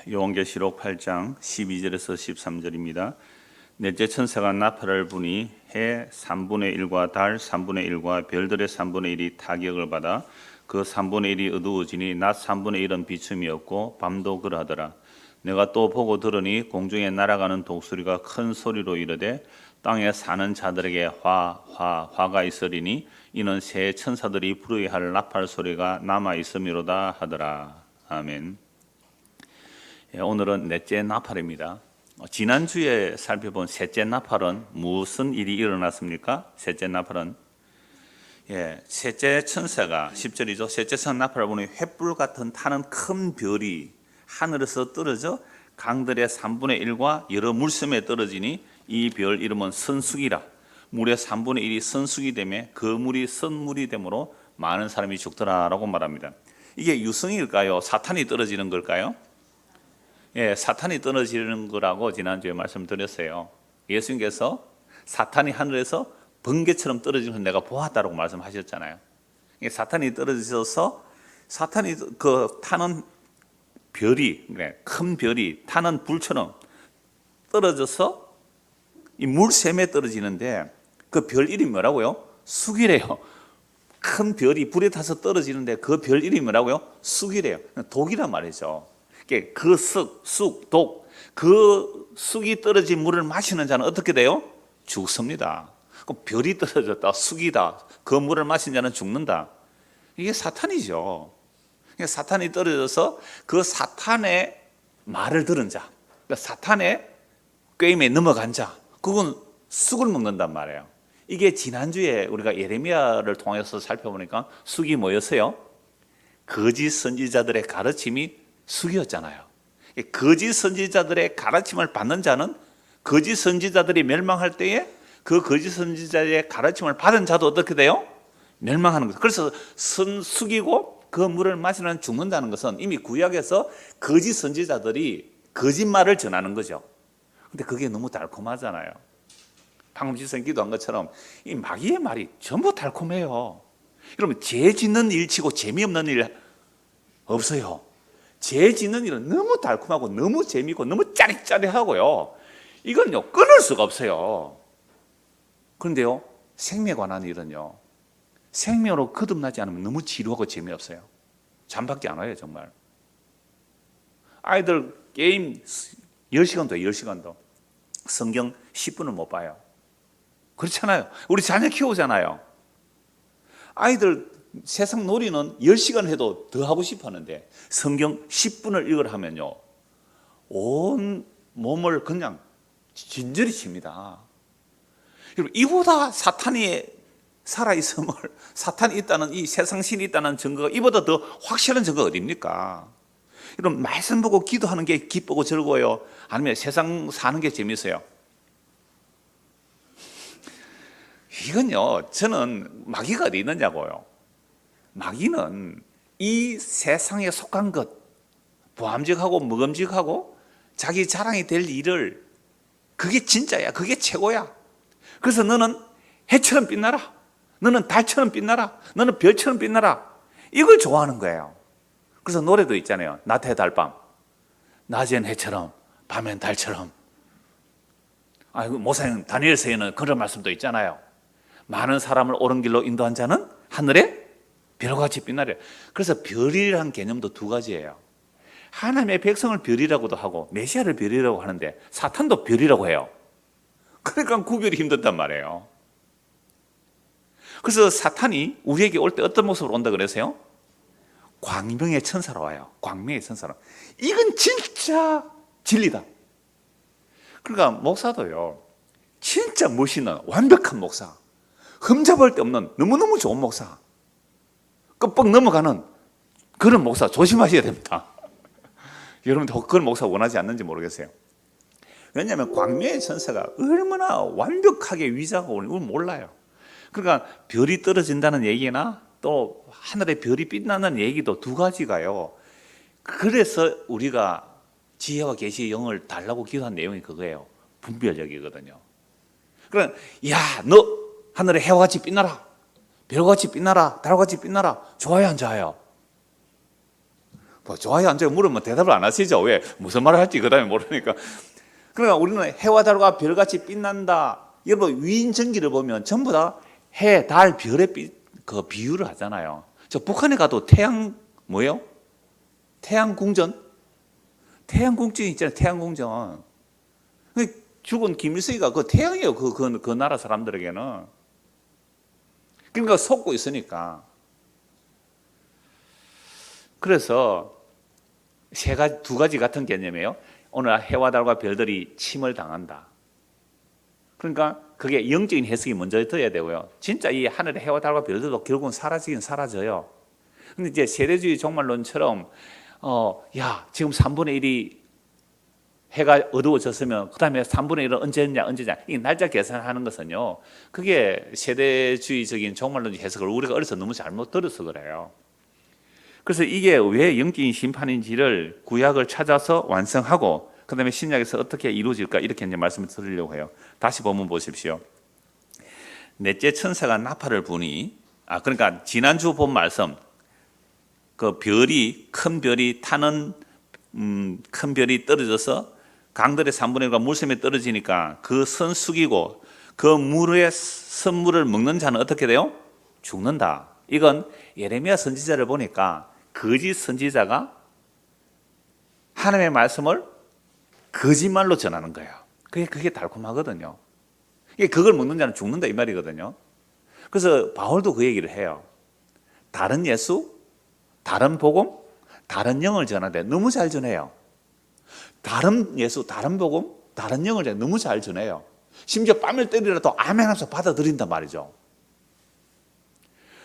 요한계시록 8장 12절에서 13절입니다. 넷째 천사가 나팔을 부니 해 3분의 1과 달 3분의 1과 별들의 3분의 1이 타격을 받아 그 3분의 1이 어두워지니 낮 3분의 1은 비춤이 없고 밤도 그러하더라. 내가 또 보고 들으니 공중에 날아가는 독수리가 큰 소리로 이르되 땅에 사는 자들에게 화가 있으리니 이는 새 천사들이 부르게 할 나팔 소리가 남아 있음이로다 하더라. 아멘. 오늘은 넷째 나팔입니다. 지난주에 살펴본 셋째 나팔은 무슨 일이 일어났습니까? 셋째 나팔은 셋째 천사가 10절이죠. 셋째 천사 나팔을 보니 횃불 같은 타는 큰 별이 하늘에서 떨어져 강들의 3분의 1과 여러 물섬에 떨어지니 이 별 이름은 선숙이라. 물의 3분의 1이 선숙이 되며 그 물이 선물이 되므로 많은 사람이 죽더라라고 말합니다. 이게 유성일까요? 사탄이 떨어지는 걸까요? 사탄이 떨어지는 거라고 지난주에 말씀드렸어요. 예수님께서 사탄이 하늘에서 번개처럼 떨어지는 걸 내가 보았다고 말씀하셨잖아요. 사탄이 떨어져서 사탄이 그 타는 별이, 큰 별이 타는 불처럼 떨어져서 이 물샘에 떨어지는데 그 별 이름이 뭐라고요? 숙이래요. 큰 별이 불에 타서 떨어지는데 그 별 이름이 뭐라고요? 숙이래요. 독이란 말이죠. 그 쑥, 독, 그 쑥이 떨어진 물을 마시는 자는 어떻게 돼요? 죽습니다. 그 별이 떨어졌다, 쑥이다, 그 물을 마신 자는 죽는다. 이게 사탄이죠. 사탄이 떨어져서 그 사탄의 말을 들은 자, 사탄의 꾀임에 넘어간 자, 그건 쑥을 먹는단 말이에요. 이게 지난주에 우리가 예레미야를 통해서 살펴보니까 쑥이 뭐였어요? 거짓 선지자들의 가르침이 쑥이었잖아요. 거짓 선지자들의 가르침을 받는 자는 거짓 선지자들이 멸망할 때에 그 거짓 선지자의 가르침을 받은 자도 어떻게 돼요? 멸망하는 거죠. 그래서 쑥이고 그 물을 마시면 죽는다는 것은 이미 구약에서 거짓 선지자들이 거짓말을 전하는 거죠. 근데 그게 너무 달콤하잖아요. 방금 지선 기도한 것처럼 이 마귀의 말이 전부 달콤해요. 여러분, 죄 짓는 일 치고 재미없는 일 없어요. 죄 짓는 일은 너무 달콤하고 너무 재미있고 너무 짜릿짜릿하고요. 이건요 끊을 수가 없어요. 그런데요 생명에 관한 일은요 생명으로 거듭나지 않으면 너무 지루하고 재미없어요. 잠밖에 안 와요 정말. 아이들 게임 10시간도 10시간도 성경 10분을 못 봐요. 그렇잖아요. 우리 자녀 키우잖아요. 아이들 세상 놀이는 10시간 해도 더 하고 싶어 하는데 성경 10분을 읽으라 하면요 온 몸을 그냥 진저리 칩니다. 여러분, 이보다 사탄이 살아있음을, 사탄이 있다는, 이 세상신이 있다는 증거가 이보다 더 확실한 증거가 어딥니까? 여러분, 말씀 보고 기도하는 게 기쁘고 즐거워요? 아니면 세상 사는 게 재밌어요? 이건요 저는 마귀가 어디 있느냐고요. 마귀는 이 세상에 속한 것, 보암직하고 먹음직하고 자기 자랑이 될 일을, 그게 진짜야, 그게 최고야. 그래서 너는 해처럼 빛나라, 너는 달처럼 빛나라, 너는 별처럼 빛나라, 이걸 좋아하는 거예요. 그래서 노래도 있잖아요. 낮에 달밤, 낮엔 해처럼 밤엔 달처럼. 모사님 다니엘서에는 그런 말씀도 있잖아요. 많은 사람을 옳은 길로 인도한 자는 하늘에 별같이 빛나려. 그래서 별이라는 개념도 두 가지예요. 하나님의 백성을 별이라고도 하고 메시아를 별이라고 하는데 사탄도 별이라고 해요. 그러니까 구별이 힘들단 말이에요. 그래서 사탄이 우리에게 올 때 어떤 모습으로 온다 그랬어요? 광명의 천사로 와요. 광명의 천사로. 이건 진짜 진리다. 그러니까 목사도요 진짜 멋있는 완벽한 목사, 흠잡을 데 없는 너무너무 좋은 목사, 끄뻑 넘어가는 그런 목사 조심하셔야 됩니다. 여러분들 그런 목사 원하지 않는지 모르겠어요. 왜냐하면 광명의 천사가 얼마나 완벽하게 위장하고 오는지 몰라요. 그러니까 별이 떨어진다는 얘기나 또 하늘에 별이 빛나는 얘기도 두 가지가요. 그래서 우리가 지혜와 계시의 영을 달라고 기도한 내용이 그거예요. 분별력이거든요. 그러니까 야, 너 하늘에 해와 같이 빛나라, 별같이 빛나라, 달같이 빛나라. 좋아요 안 좋아요? 뭐 좋아요 안 좋아요 물으면 대답을 안 하시죠. 왜? 무슨 말을 할지 그 다음에 모르니까. 그러니까 우리는 해와 달과 별같이 빛난다. 여러분 위인 전기를 보면 전부 다 해, 달, 별의 그 비유를 하잖아요. 저 북한에 가도 태양 뭐예요? 태양궁전? 태양궁전이 있잖아요. 태양궁전. 죽은 김일성이가 그 태양이에요. 그 나라 사람들에게는. 그러니까 속고 있으니까. 그래서 두 가지 같은 개념이에요. 오늘 해와 달과 별들이 침을 당한다. 그러니까 그게 영적인 해석이 먼저 들어야 되고요. 진짜 이 하늘의 해와 달과 별들도 결국은 사라지긴 사라져요. 근데 이제 세대주의 종말론처럼 야 지금 3분의 1이 해가 어두워졌으면 그 다음에 3분의 1은 언제냐 이 날짜 계산하는 것은요, 그게 세대주의적인 종말론적 해석을 우리가 어려서 너무 잘못 들어서 그래요. 그래서 이게 왜 영적인 심판인지를 구약을 찾아서 완성하고 그 다음에 신약에서 어떻게 이루어질까 이렇게 이제 말씀을 드리려고 해요. 다시 본문 보십시오. 넷째 천사가 나팔을 부니, 그러니까 지난주 본 말씀, 그 별이 큰 별이 타는 큰 별이 떨어져서 강들의 3분의 1과 물샘에 떨어지니까 그 선 숙이고 그 물의 선물을 먹는 자는 어떻게 돼요? 죽는다. 이건 예레미야 선지자를 보니까 거짓 선지자가 하나님의 말씀을 거짓말로 전하는 거예요. 그게 달콤하거든요. 그걸 먹는 자는 죽는다 이 말이거든요. 그래서 바울도 그 얘기를 해요. 다른 예수, 다른 복음, 다른 영을 전하는데 너무 잘 전해요. 다른 예수, 다른 복음, 다른 영을 너무 잘 전해요. 심지어 뺨을 때리라도 아멘 하면서 받아들인단 말이죠.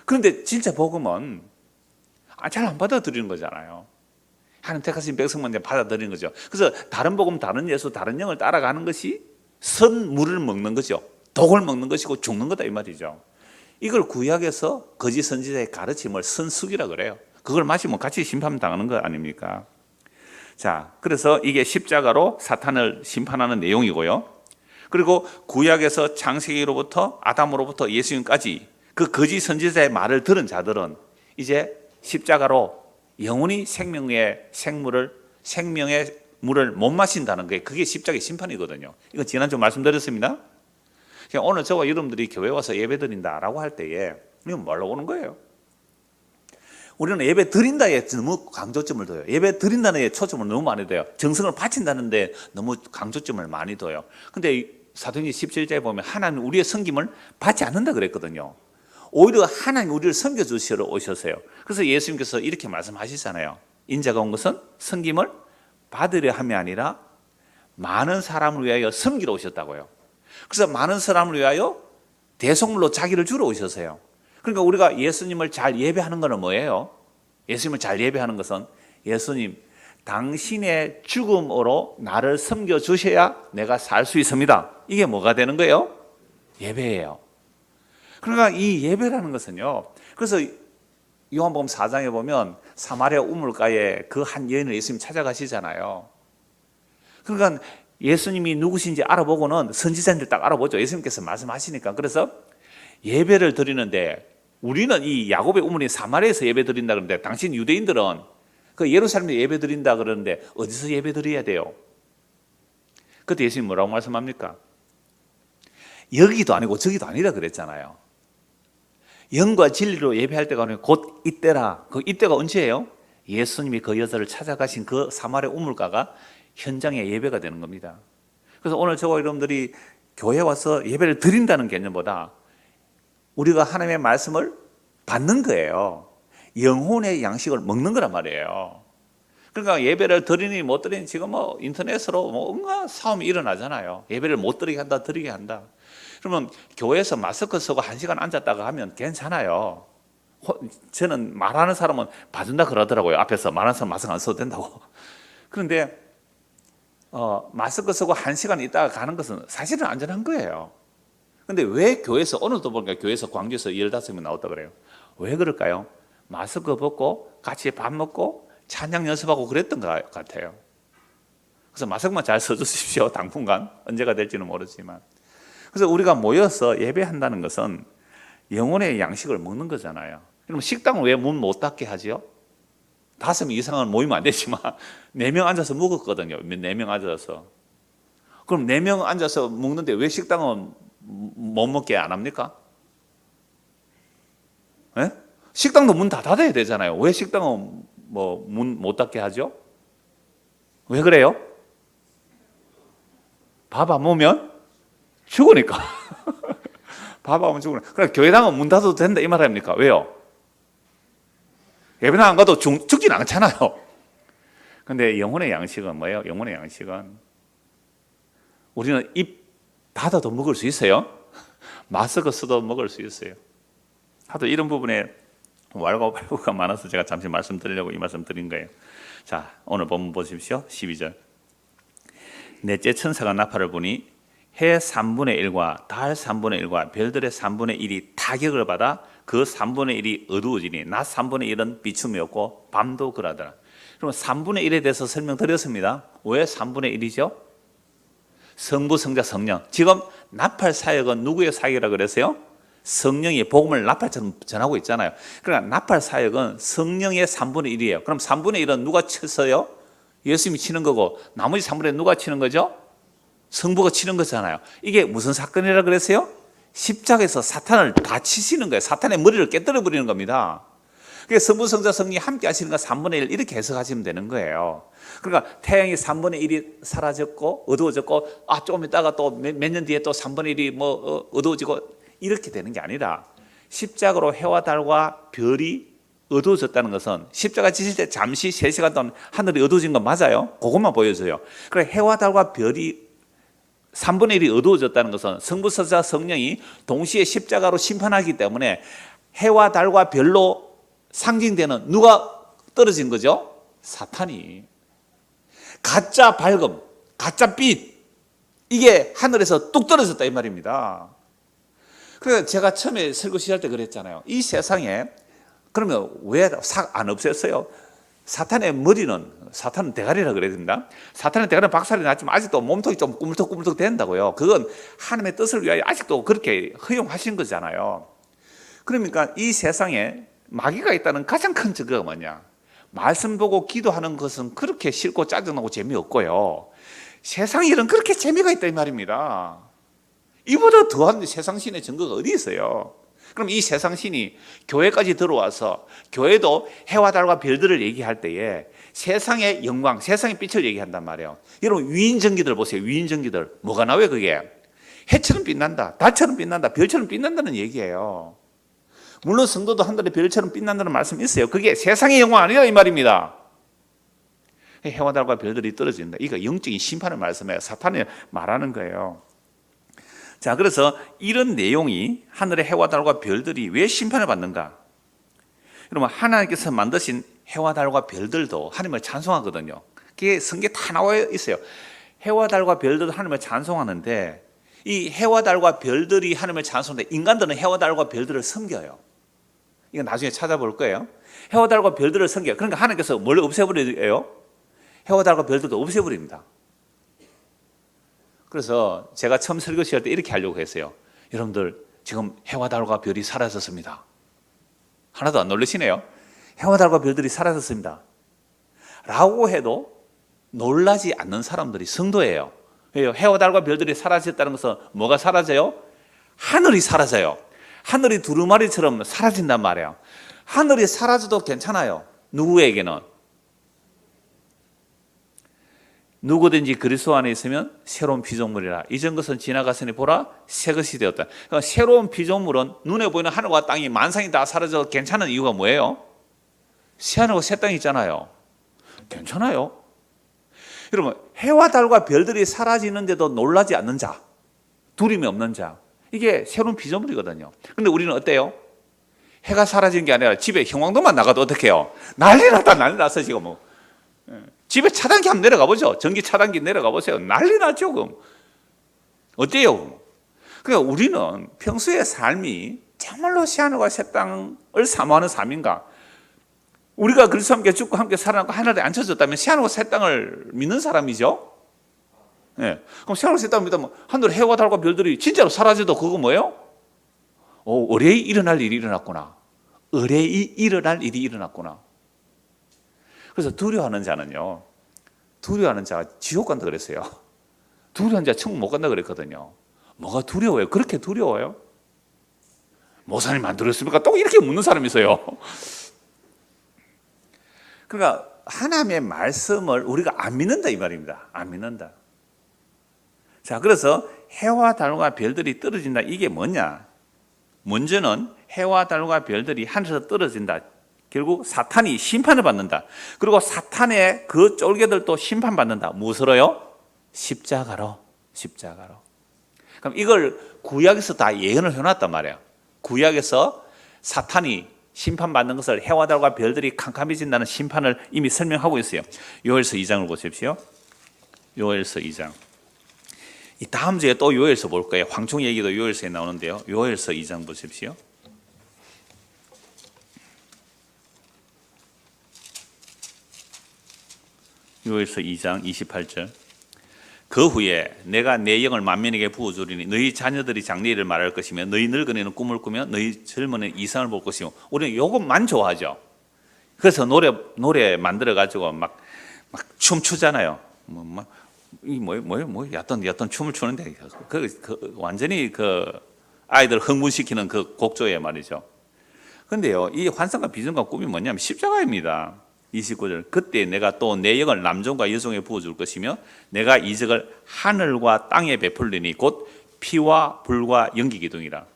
그런데 진짜 복음은 잘 안 받아들이는 거잖아요. 하나님 택하신 백성만 받아들이는 거죠. 그래서 다른 복음, 다른 예수, 다른 영을 따라가는 것이 선물을 먹는 거죠. 독을 먹는 것이고 죽는 거다 이 말이죠. 이걸 구약에서 거짓 선지자의 가르침을 선숙이라 그래요. 그걸 마시면 같이 심판당하는 거 아닙니까? 자, 그래서 이게 십자가로 사탄을 심판하는 내용이고요. 그리고 구약에서 창세기로부터 아담으로부터 예수님까지 그 거짓 선지자의 말을 들은 자들은 이제 십자가로 영원히 생명의 물을 못 마신다는 게 그게 십자가의 심판이거든요. 이거 지난주 말씀드렸습니다. 오늘 저와 여러분들이 교회 와서 예배 드린다라고 할 때에 이건 뭘로 오는 거예요? 우리는 예배 드린다에 너무 강조점을 둬요. 예배 드린다는 데 초점을 너무 많이 둬요. 정성을 바친다는 데 너무 강조점을 많이 둬요. 근데 사도행전 17장에 보면 하나님 우리의 섬김을 받지 않는다 그랬거든요. 오히려 하나님 우리를 섬겨주시러 오셨어요. 그래서 예수님께서 이렇게 말씀하시잖아요. 인자가 온 것은 섬김을 받으려 함이 아니라 많은 사람을 위하여 섬기러 오셨다고요. 그래서 많은 사람을 위하여 대속물로 자기를 주러 오셨어요. 그러니까 우리가 예수님을 잘 예배하는 것은 뭐예요? 예수님을 잘 예배하는 것은 예수님 당신의 죽음으로 나를 섬겨주셔야 내가 살 수 있습니다. 이게 뭐가 되는 거예요? 예배예요. 그러니까 이 예배라는 것은요, 그래서 요한복음 4장에 보면 사마리아 우물가에 그 한 여인을 예수님 찾아가시잖아요. 그러니까 예수님이 누구신지 알아보고는 선지자들 딱 알아보죠. 예수님께서 말씀하시니까. 그래서 예배를 드리는데 우리는 이 야곱의 우물인 사마리아에서 예배 드린다 그러는데 당신 유대인들은 그 예루살렘에 예배 드린다 그러는데 어디서 예배 드려야 돼요? 그때 예수님 뭐라고 말씀합니까? 여기도 아니고 저기도 아니다 그랬잖아요. 영과 진리로 예배할 때가 아니고 곧 이때라. 그 이때가 언제예요? 예수님이 그 여자를 찾아가신 그 사마리아 우물가가 현장의 예배가 되는 겁니다. 그래서 오늘 저와 여러분들이 교회 와서 예배를 드린다는 개념보다 우리가 하나님의 말씀을 받는 거예요. 영혼의 양식을 먹는 거란 말이에요. 그러니까 예배를 드리니 못 드리니 지금 뭐 인터넷으로 뭐 온갖 싸움이 일어나잖아요. 예배를 못 드리게 한다, 드리게 한다. 그러면 교회에서 마스크 쓰고 1시간 앉았다가 하면 괜찮아요. 저는 말하는 사람은 봐준다 그러더라고요. 앞에서 말하는 사람 마스크 안 써도 된다고. 그런데 마스크 쓰고 1시간 있다가 가는 것은 사실은 안전한 거예요. 근데 왜 교회에서 오늘도 보니까 교회에서 광주에서 15명 나왔다 그래요. 왜 그럴까요? 마스크 벗고 같이 밥 먹고 찬양 연습하고 그랬던 것 같아요. 그래서 마스크만 잘 써주십시오. 당분간 언제가 될지는 모르지만. 그래서 우리가 모여서 예배한다는 것은 영혼의 양식을 먹는 거잖아요. 그럼 식당을 왜 문 못 닫게 하죠? 5명 이상은 모이면 안 되지만 4명 앉아서 먹었거든요. 4명 앉아서. 그럼 4명 앉아서 먹는데 왜 식당은 못 먹게 안 합니까? 예? 식당도 문 다 닫아야 되잖아요. 왜 식당은 뭐 문 못 닫게 하죠? 왜 그래요? 밥 안 먹으면 죽으니까. 밥 안 먹으면 죽으니까. 그러니까 교회당은 문 닫아도 된다 이 말 아닙니까? 왜요? 예배당 안 가도 죽진 않잖아요. 근데 영혼의 양식은 뭐예요? 영혼의 양식은 우리는 입 닫아도 먹을 수 있어요. 마스크 써도 먹을 수 있어요. 하도 이런 부분에 왈가왈부가 많아서 제가 잠시 말씀드리려고 이 말씀 드린 거예요. 자, 오늘 본문 보십시오. 12절. 넷째 천사가 나팔을 부니 해 3분의 1과 달 3분의 1과 별들의 3분의 1이 타격을 받아 그 3분의 1이 어두워지니 낮 3분의 1은 비춤이었고 밤도 그러더라. 그럼 3분의 1에 대해서 설명드렸습니다. 왜 3분의 1이죠? 성부, 성자, 성령. 지금 나팔 사역은 누구의 사역이라고 그랬어요? 성령이 복음을 나팔처럼 전하고 있잖아요. 그러니까 나팔 사역은 성령의 3분의 1이에요. 그럼 3분의 1은 누가 쳤어요? 예수님이 치는 거고 나머지 3분의 1은 누가 치는 거죠? 성부가 치는 거잖아요. 이게 무슨 사건이라고 그랬어요? 십자가에서 사탄을 다 치시는 거예요. 사탄의 머리를 깨뜨려 버리는 겁니다. 그래서 성부, 성자, 성령이 함께 하시는 건 3분의 1 이렇게 해석하시면 되는 거예요. 그러니까 태양이 3분의 1이 사라졌고 어두워졌고 조금 있다가 또 몇 년 뒤에 또 3분의 1이 뭐 어두워지고 이렇게 되는 게 아니라 십자가로 해와 달과 별이 어두워졌다는 것은 십자가 지실 때 잠시 3시간 동안 하늘이 어두워진 건 맞아요. 그것만 보여줘요. 그래 해와 달과 별이 3분의 1이 어두워졌다는 것은 성부, 성자, 성령이 동시에 십자가로 심판하기 때문에 해와 달과 별로 상징되는 누가 떨어진 거죠? 사탄이. 가짜 밝음, 가짜 빛 이게 하늘에서 뚝 떨어졌다 이 말입니다. 그래서 제가 처음에 설교 시작할 때 그랬잖아요. 이 세상에 그러면 왜 안 없앴어요? 사탄의 머리는 사탄은 대가리라 그래야 됩니다. 사탄의 대가리는 박살이 났지만 아직도 몸통이 좀 꾸물떡꾸물떡 된다고요. 그건 하나님의 뜻을 위하여 아직도 그렇게 허용하신 거잖아요. 그러니까 이 세상에 마귀가 있다는 가장 큰 증거가 뭐냐? 말씀 보고 기도하는 것은 그렇게 싫고 짜증나고 재미없고요. 세상 일은 그렇게 재미가 있다 이 말입니다. 이보다 더한 세상 신의 증거가 어디 있어요? 그럼 이 세상 신이 교회까지 들어와서 교회도 해와 달과 별들을 얘기할 때에 세상의 영광, 세상의 빛을 얘기한단 말이에요. 여러분 위인전기들 보세요. 위인전기들 뭐가 나와요 그게? 해처럼 빛난다, 달처럼 빛난다, 별처럼 빛난다는 얘기예요. 물론 성도도 하늘의 별처럼 빛난다는 말씀이 있어요. 그게 세상의 영광 아니라 이 말입니다. 해와 달과 별들이 떨어진다. 이거 영적인 심판을 말씀해요. 사탄이 말하는 거예요. 자, 그래서 이런 내용이 하늘의 해와 달과 별들이 왜 심판을 받는가? 여러분 하나님께서 만드신 해와 달과 별들도 하나님을 찬송하거든요. 그게 성경에 다 나와 있어요. 해와 달과 별들도 하나님을 찬송하는데 이 해와 달과 별들이 하나님을 찬송하는데 인간들은 해와 달과 별들을 섬겨요. 이거 나중에 찾아볼 거예요. 해와 달과 별들을 섬겨요. 그러니까 하나님께서 뭘 없애버려요? 해와 달과 별들도 없애버립니다. 그래서 제가 처음 설교 시할 때 이렇게 하려고 했어요. 여러분들 지금 해와 달과 별이 사라졌습니다. 하나도 안 놀라시네요. 해와 달과 별들이 사라졌습니다 라고 해도 놀라지 않는 사람들이 성도예요. 왜요? 해와 달과 별들이 사라졌다는 것은 뭐가 사라져요? 하늘이 사라져요. 하늘이 두루마리처럼 사라진단 말이에요. 하늘이 사라져도 괜찮아요. 누구에게는? 누구든지 그리스도 안에 있으면 새로운 피조물이라. 이전 것은 지나갔으니 보라 새 것이 되었다. 그러니까 새로운 피조물은 눈에 보이는 하늘과 땅이 만상이 다 사라져도 괜찮은 이유가 뭐예요? 새 하늘과 새 땅이 있잖아요. 괜찮아요. 여러분 해와 달과 별들이 사라지는데도 놀라지 않는 자, 두려움이 없는 자, 이게 새로운 피조물이거든요. 근데 우리는 어때요? 해가 사라진 게 아니라 집에 형광등만 나가도 어떻게 해요? 난리 났다 난리 났어 지금 뭐. 집에 차단기 한번 내려가 보죠. 전기 차단기 내려가 보세요. 난리 나죠. 그럼 어때요? 그러니까 우리는 평소의 삶이 정말로 새하늘과 새 땅을 사모하는 삶인가? 우리가 그리스도와 함께 죽고 함께 살아나고 하늘에 앉혀졌다면 새하늘과 새 땅을 믿는 사람이죠. 네. 그럼 새하늘과 새 땅을 믿으면 하늘 해와 달과 별들이 진짜로 사라져도 그거 뭐예요? 의뢰이 일어날 일이 일어났구나. 의뢰이 일어날 일이 일어났구나. 그래서 두려워하는 자는요, 두려워하는 자가 지옥 간다 그랬어요. 두려워하는 자 천국 못 간다 그랬거든요. 뭐가 두려워요? 그렇게 두려워요? 목사님 안 두렵습니까? 또 이렇게 묻는 사람이 있어요. 그러니까 하나님의 말씀을 우리가 안 믿는다 이 말입니다. 안 믿는다. 자, 그래서 해와 달과 별들이 떨어진다. 이게 뭐냐? 먼저는 해와 달과 별들이 하늘에서 떨어진다. 결국 사탄이 심판을 받는다. 그리고 사탄의 그 쫄개들도 심판받는다. 무엇으로요? 십자가로. 십자가로. 그럼 이걸 구약에서 다 예언을 해놨단 말이에요. 구약에서 사탄이 심판받는 것을 해와 달과 별들이 캄캄해진다는 심판을 이미 설명하고 있어요. 요엘서 2장을 보십시오. 요엘서 2장. 이 다음 주에 또 요엘서 볼 거예요. 황충 얘기도 요엘서에 나오는데요. 요엘서 2장 보십시오. 요엘서 2장 28절. 그 후에 내가 내 영을 만민에게 부어주리니 너희 자녀들이 장래일을 말할 것이며 너희 늙은이는 꿈을 꾸며 너희 젊은이는 이상을 볼 것이며. 우리는 요것만 좋아하죠. 그래서 노래 만들어 가지고 막 춤추잖아요. 얕던 춤을 추는데 완전히 아이들 흥분시키는 그 곡조에 말이죠. 그런데요, 이 환상과 비전과 꿈이 뭐냐면 십자가입니다. 29절. 그때 내가 또 내 영을 남종과 여종에 부어줄 것이며 내가 이적을 하늘과 땅에 베풀리니 곧 피와 불과 연기 기둥이라.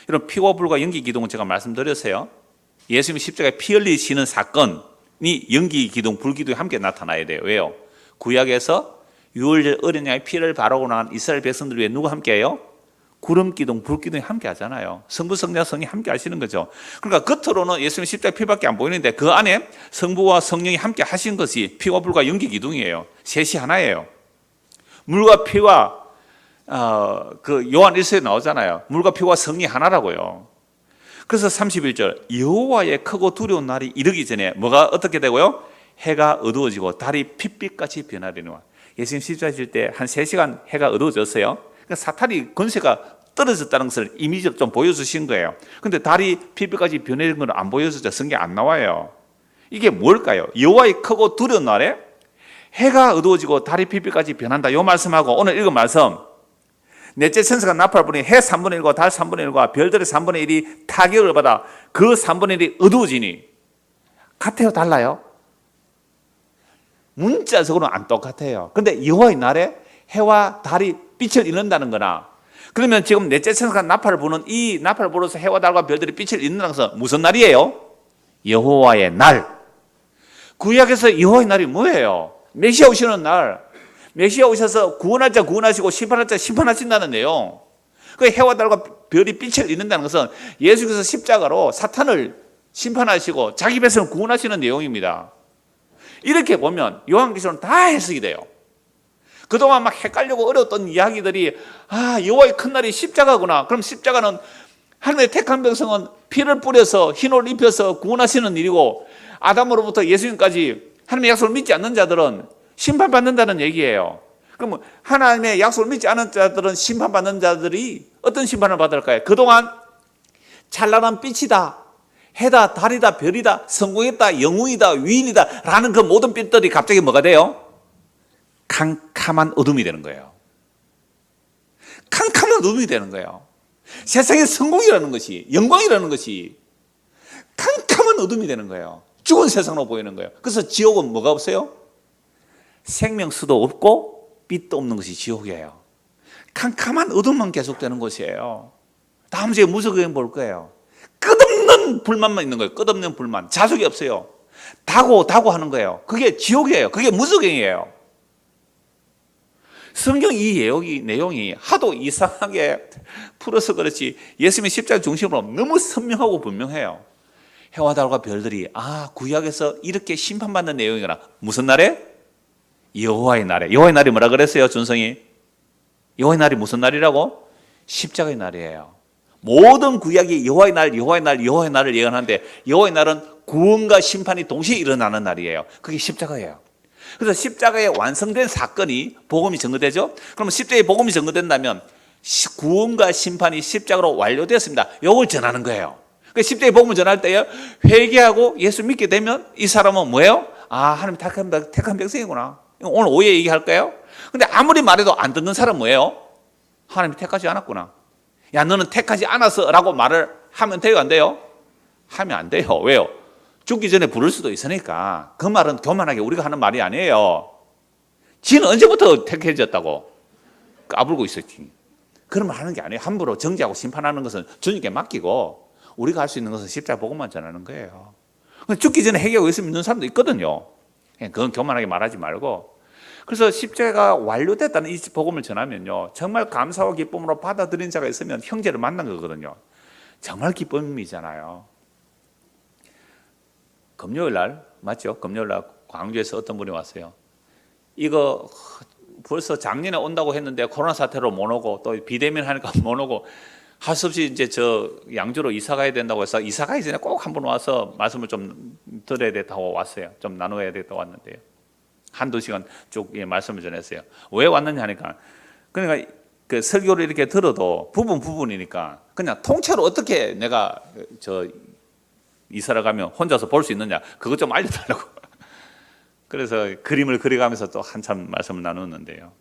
이런 피와 불과 연기 기둥은 제가 말씀드렸어요. 예수님이 십자가에 피 흘리시는 사건이 연기 기둥, 불 기둥이 함께 나타나야 돼요. 왜요? 구약에서 유월절 어린 양의 피를 바르고 난 이스라엘 백성들 위해 누가 함께 해요? 구름 기둥, 불 기둥이 함께 하잖아요. 성부, 성자, 성이 함께 하시는 거죠. 그러니까 겉으로는 예수님 십자가 피밖에 안 보이는데 그 안에 성부와 성령이 함께 하신 것이 피와 불과 연기 기둥이에요. 셋이 하나예요. 물과 피와 그 요한 1서에 나오잖아요. 물과 피와 성이 하나라고요. 그래서 31절 여호와의 크고 두려운 날이 이르기 전에 뭐가 어떻게 되고요? 해가 어두워지고 달이 핏빛같이 변하리니와. 예수님 십자가 질 때 한 3시간 해가 어두워졌어요. 그러니까 사탄이 권세가 떨어졌다는 것을 이미지로 좀 보여주신 거예요. 그런데 달이 핏빛까지 변해진 건 안 보여주죠. 성경에 안 나와요. 이게 뭘까요? 여호와의 크고 두려운 날에 해가 어두워지고 달이 핏빛까지 변한다. 이 말씀하고 오늘 읽은 말씀, 넷째 천사가 나팔을 부니 해 3분의 1과 달 3분의 1과 별들의 3분의 1이 타격을 받아 그 3분의 1이 어두워지니. 같아요? 달라요? 문자적으로는 안 똑같아요. 그런데 여호와의 날에 해와 달이 빛을 잃는다는 거나, 그러면 지금 넷째 천사가 나팔을 부는 이 나팔을 불어서 해와 달과 별들이 빛을 잃는다는 것은 무슨 날이에요? 여호와의 날. 구약에서 여호와의 날이 뭐예요? 메시아 오시는 날. 메시아 오셔서 구원할 자 구원하시고 심판할 자 심판하신다는 내용. 그 해와 달과 별이 빛을 잃는다는 것은 예수께서 십자가로 사탄을 심판하시고 자기 백성을 구원하시는 내용입니다. 이렇게 보면 요한계시록은 다 해석이 돼요. 그동안 막 헷갈리고 어려웠던 이야기들이 여호와의 큰 날이 십자가구나. 그럼 십자가는 하나님의 택한 백성은 피를 뿌려서 흰 옷을 입혀서 구원하시는 일이고, 아담으로부터 예수님까지 하나님의 약속을 믿지 않는 자들은 심판받는다는 얘기예요. 그럼 하나님의 약속을 믿지 않는 자들은 심판받는 자들이 어떤 심판을 받을까요? 그동안 찬란한 빛이다, 해다, 달이다, 별이다, 성공했다, 영웅이다, 위인이다 라는 그 모든 빛들이 갑자기 뭐가 돼요? 캄캄한 어둠이 되는 거예요. 캄캄한 어둠이 되는 거예요. 세상의 성공이라는 것이, 영광이라는 것이 캄캄한 어둠이 되는 거예요. 죽은 세상으로 보이는 거예요. 그래서 지옥은 뭐가 없어요? 생명수도 없고 빛도 없는 것이 지옥이에요. 캄캄한 어둠만 계속되는 곳이에요. 다음 주에 무속여행 볼 거예요. 끝없는 불만만 있는 거예요. 끝없는 불만. 자숙이 없어요. 다고 하는 거예요. 그게 지옥이에요. 그게 무속여행이에요. 성경 이 내용이 하도 이상하게 풀어서 그렇지 예수님의 십자가 중심으로 너무 선명하고 분명해요. 해와 달과 별들이 구약에서 이렇게 심판받는 내용이구나. 무슨 날에? 여호와의 날에. 여호와의 날이 뭐라 그랬어요, 준성이? 여호와의 날이 무슨 날이라고? 십자가의 날이에요. 모든 구약이 여호와의 날, 여호와의 날, 여호와의 날을 예언하는데 여호와의 날은 구원과 심판이 동시에 일어나는 날이에요. 그게 십자가예요. 그래서 십자가에 완성된 사건이 복음이 증거되죠. 그러면 십자가에 복음이 증거된다면 구원과 심판이 십자가로 완료되었습니다. 이걸 전하는 거예요. 십자가의 복음을 전할 때 회개하고 예수 믿게 되면 이 사람은 뭐예요? 아, 하나님 택한 백성이구나. 오늘 오해 얘기할 거예요. 근데 아무리 말해도 안 듣는 사람 뭐예요? 하나님이 택하지 않았구나. 야, 너는 택하지 않았어 라고 말을 하면 돼요, 안 돼요? 하면 안 돼요. 왜요? 죽기 전에 부를 수도 있으니까. 그 말은 교만하게 우리가 하는 말이 아니에요. 지는 언제부터 택해졌다고 까불고 있었지. 그런 말 하는 게 아니에요. 함부로 정죄하고 심판하는 것은 주님께 맡기고 우리가 할 수 있는 것은 십자가 복음만 전하는 거예요. 죽기 전에 해결하고 있으면 있는 사람도 있거든요. 그건 교만하게 말하지 말고. 그래서 십자가가 완료됐다는 이 복음을 전하면요, 정말 감사와 기쁨으로 받아들인 자가 있으면 형제를 만난 거거든요. 정말 기쁨이잖아요. 금요일 날 맞죠? 금요일 날 광주에서 어떤 분이 왔어요. 이거 벌써 작년에 온다고 했는데 코로나 사태로 못 오고 또 비대면 하니까 못 오고 할 수 없이 이제 저 양주로 이사 가야 된다고 해서 이사 가기 전에 꼭 한번 와서 말씀을 좀 들어야 된다고 왔어요. 좀 나눠야 되겠다고 왔는데요. 한두 시간 쭉 말씀을 전했어요. 왜 왔느냐 하니까, 그러니까 그 설교를 이렇게 들어도 부분이니까 그냥 통째로 어떻게 내가 저 이사를 가면 혼자서 볼 수 있느냐, 그것 좀 알려달라고. 그래서 그림을 그려가면서 또 한참 말씀을 나눴는데요.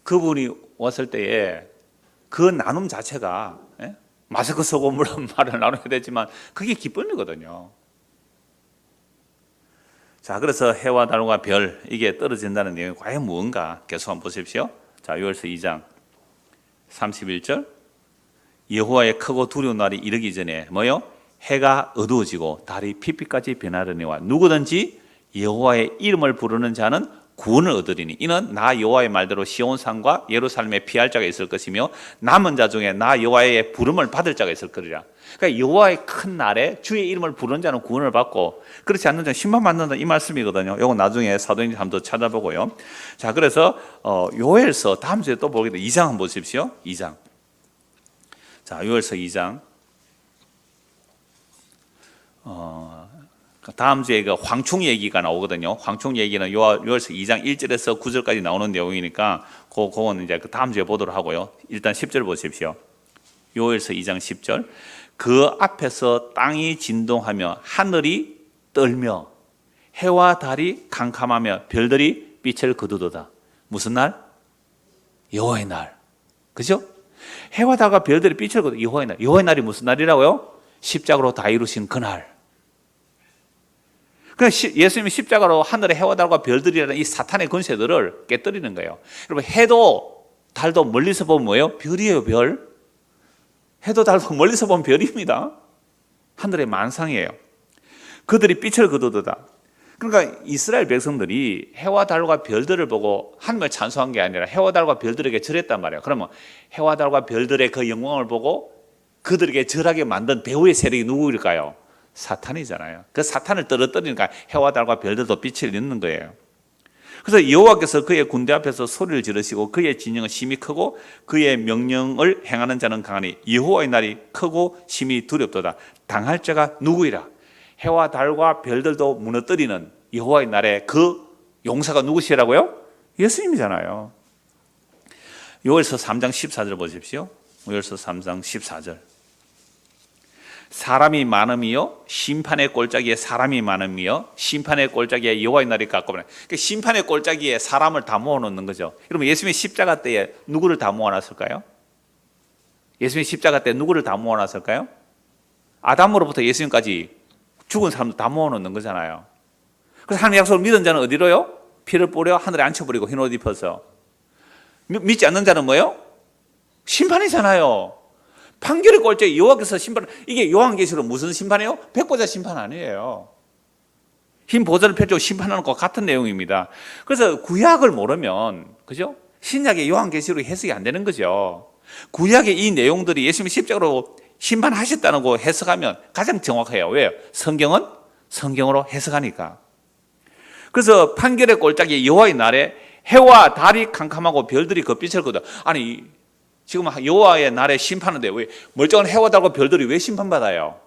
그분이 왔을 때에 그 나눔 자체가, 마스크 쓰고 물론 말을 나눠야 되지만 그게 기쁨이거든요. 자, 그래서 해와 달과 별, 이게 떨어진다는 내용이 과연 무언가 계속 한번 보십시오. 자, 요엘서 2장 31절. 여호와의 크고 두려운 날이 이르기 전에 뭐요? 해가 어두워지고 달이 피피까지 변하려니와 누구든지 여호와의 이름을 부르는 자는 구원을 얻으리니 이는 나 여호와의 말대로 시온산과 예루살렘에 피할 자가 있을 것이며 남은 자 중에 나 여호와의 부름을 받을 자가 있을 거리라. 그러니까 여호와의 큰 날에 주의 이름을 부르는 자는 구원을 받고 그렇지 않는 자는 심판받는다, 이 말씀이거든요. 이건 나중에 사도행전 한번 더 찾아보고요. 자, 그래서 요엘서 다음 주에 또 보게 돼. 2장 한번 보십시오. 2장. 자, 요엘서 2장. 다음 주에 그 황충 얘기가 나오거든요. 황충 얘기는 요엘서 2장 1절에서 9절까지 나오는 내용이니까 그건 이제 다음 주에 보도록 하고요. 일단 10절 보십시오. 요엘서 2장 10절. 그 앞에서 땅이 진동하며 하늘이 떨며 해와 달이 캄캄하며 별들이 빛을 거두도다. 무슨 날? 여호와의 날. 그죠? 해와 달과 별들이 빛을 거두 여호와의 날. 여호와의 날이 무슨 날이라고요? 십자가로 다 이루신 그날. 그러니까 예수님이 십자가로 하늘의 해와 달과 별들이라는 이 사탄의 권세들을 깨뜨리는 거예요. 여러분, 해도 달도 멀리서 보면 뭐예요? 별이에요, 별. 해도 달도 멀리서 보면 별입니다. 하늘의 만상이에요. 그들이 빛을 거두도다. 그러니까 이스라엘 백성들이 해와 달과 별들을 보고 하나님을 찬송한 게 아니라 해와 달과 별들에게 절했단 말이에요. 그러면 해와 달과 별들의 그 영광을 보고 그들에게 절하게 만든 배후의 세력이 누구일까요? 사탄이잖아요. 그 사탄을 떨어뜨리니까 해와 달과 별들도 빛을 잃는 거예요. 그래서 여호와께서 그의 군대 앞에서 소리를 지르시고 그의 진영은 심히 크고 그의 명령을 행하는 자는 강하니 여호와의 날이 크고 심히 두렵도다. 당할 자가 누구이라? 해와 달과 별들도 무너뜨리는 여호와의 날에 그 용사가 누구시라고요? 예수님이잖아요. 요엘서 3장 14절 보십시오. 요엘서 3장 14절. 사람이 많음이요 심판의 골짜기에 사람이 많음이요 심판의 골짜기에 여호와의 날이 가까우니, 그러니까 심판의 골짜기에 사람을 다 모아놓는 거죠. 여러분, 예수님이 십자가 때에 누구를 다 모아놨을까요? 예수님이 십자가 때 누구를 다 모아놨을까요? 아담으로부터 예수님까지 죽은 사람들 다 모아놓는 거잖아요. 그래서 하나님의 약속을 믿은 자는 어디로요? 피를 뿌려 하늘에 앉혀버리고 흰 옷 입어서. 믿지 않는 자는 뭐예요? 심판이잖아요. 판결의 꼴찌 여호와께서 심판. 이게 요한계시록 무슨 심판이에요? 백보자 심판 아니에요. 흰 보좌를 펼치고 심판하는 것과 같은 내용입니다. 그래서 구약을 모르면, 그죠? 신약의 요한계시록이 해석이 안 되는 거죠. 구약의 이 내용들이 예수님이 십자가로 심판하셨다는 거 해석하면 가장 정확해요. 왜요? 성경은 성경으로 해석하니까. 그래서 판결의 꼴짝이 여호와의 날에 해와 달이 캄캄하고 별들이 그 빛을 거둬. 아니, 지금 여호와의 날에 심판하는데 왜 멀쩡한 해와 달과 별들이 왜 심판받아요?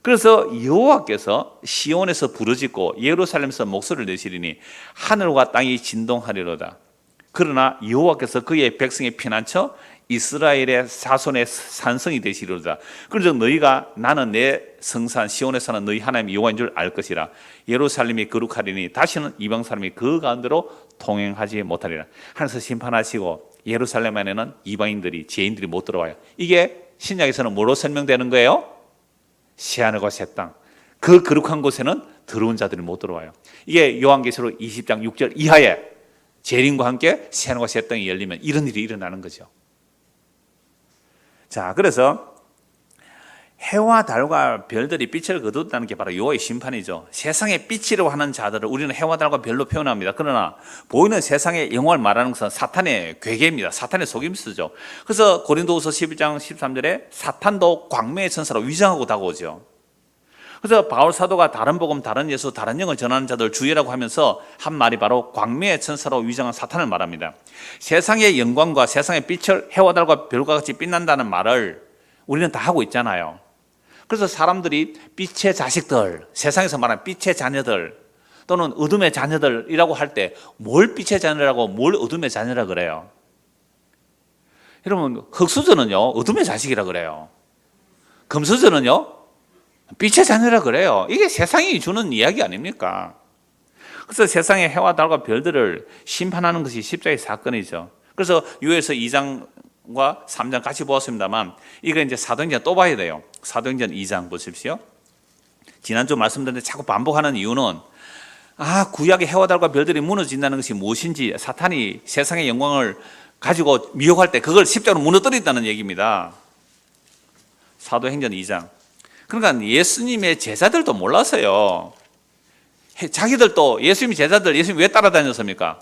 그래서 여호와께서 시온에서 부르짖고 예루살렘에서 목소리를 내시리니 하늘과 땅이 진동하리로다. 그러나 여호와께서 그의 백성의 피난처 이스라엘의 자손의 산성이 되시리로다. 그래서 너희가 나는 내 성산 시온에 사는 너희 하나님 여호와인 줄 알 것이라. 예루살렘이 거룩하리니 다시는 이방 사람이 그 가운데로 통행하지 못하리라. 하나님께서 심판하시고 예루살렘 안에는 이방인들이 죄인들이 못 들어와요. 이게 신약에서는 뭐로 설명되는 거예요? 새하늘과 새 땅. 그 거룩한 곳에는 더러운 자들이 못 들어와요. 이게 요한계시록 20장 6절 이하에 재림과 함께 새하늘과 새 땅이 열리면 이런 일이 일어나는 거죠. 자, 그래서 해와 달과 별들이 빛을 거둔다는 게 바로 여호와의 심판이죠. 세상의 빛이라고 하는 자들을 우리는 해와 달과 별로 표현합니다. 그러나 보이는 세상의 영광을 말하는 것은 사탄의 괴계입니다. 사탄의 속임수죠. 그래서 고린도후서 11장 13절에 사탄도 광명의 천사로 위장하고 다가오죠. 그래서 바울 사도가 다른 복음, 다른 예수, 다른 영을 전하는 자들 주의라고 하면서 한 말이 바로 광명의 천사로 위장한 사탄을 말합니다. 세상의 영광과 세상의 빛을 해와 달과 별과 같이 빛난다는 말을 우리는 다 하고 있잖아요. 그래서 사람들이 빛의 자식들, 세상에서 말하는 빛의 자녀들 또는 어둠의 자녀들이라고 할 때 뭘 빛의 자녀라고 뭘 어둠의 자녀라 그래요? 여러분, 흑수저는요 어둠의 자식이라 그래요. 금수저는요 빛의 자녀라 그래요. 이게 세상이 주는 이야기 아닙니까? 그래서 세상의 해와 달과 별들을 심판하는 것이 십자가의 사건이죠. 그래서 요엘서 2장과 3장 같이 보았습니다만 이거 이제 사도행전 또 봐야 돼요. 사도행전 2장 보십시오. 지난주 말씀드렸는데 자꾸 반복하는 이유는 구약의 해와 달과 별들이 무너진다는 것이 무엇인지 사탄이 세상의 영광을 가지고 미혹할 때 그걸 십자가로 무너뜨린다는 얘기입니다. 사도행전 2장. 그러니까 예수님의 제자들도 몰랐어요. 자기들도 예수님의 제자들, 예수님 왜 따라다녔습니까?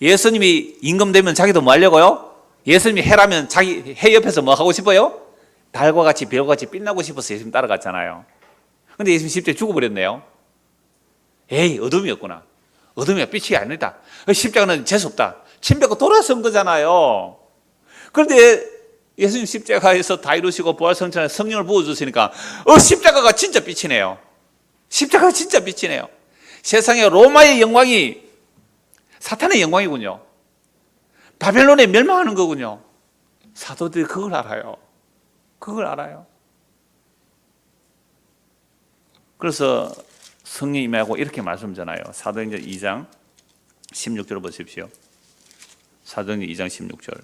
예수님이 임금되면 자기도 뭐 하려고요? 예수님이 해라면 자기 해 옆에서 뭐 하고 싶어요? 달과 같이 별과 같이 빛나고 싶어서 예수님 따라갔잖아요. 근데 예수님 십자가에 죽어버렸네요. 에이, 어둠이었구나. 어둠이 빛이 아니다. 십자가는 재수없다. 침 뱉고 돌아선 거잖아요. 그런데 예수님 십자가에서 다 이루시고 부활성천에 성령을 부어주시니까 십자가가 진짜 빛이네요. 십자가가 진짜 빛이네요. 세상의 로마의 영광이 사탄의 영광이군요. 바벨론에 멸망하는 거군요. 사도들이 그걸 알아요. 그걸 알아요. 그래서 성령이 임하고 이렇게 말씀하잖아요. 사도행전 2장 16절 보십시오. 사도행전 2장 16절.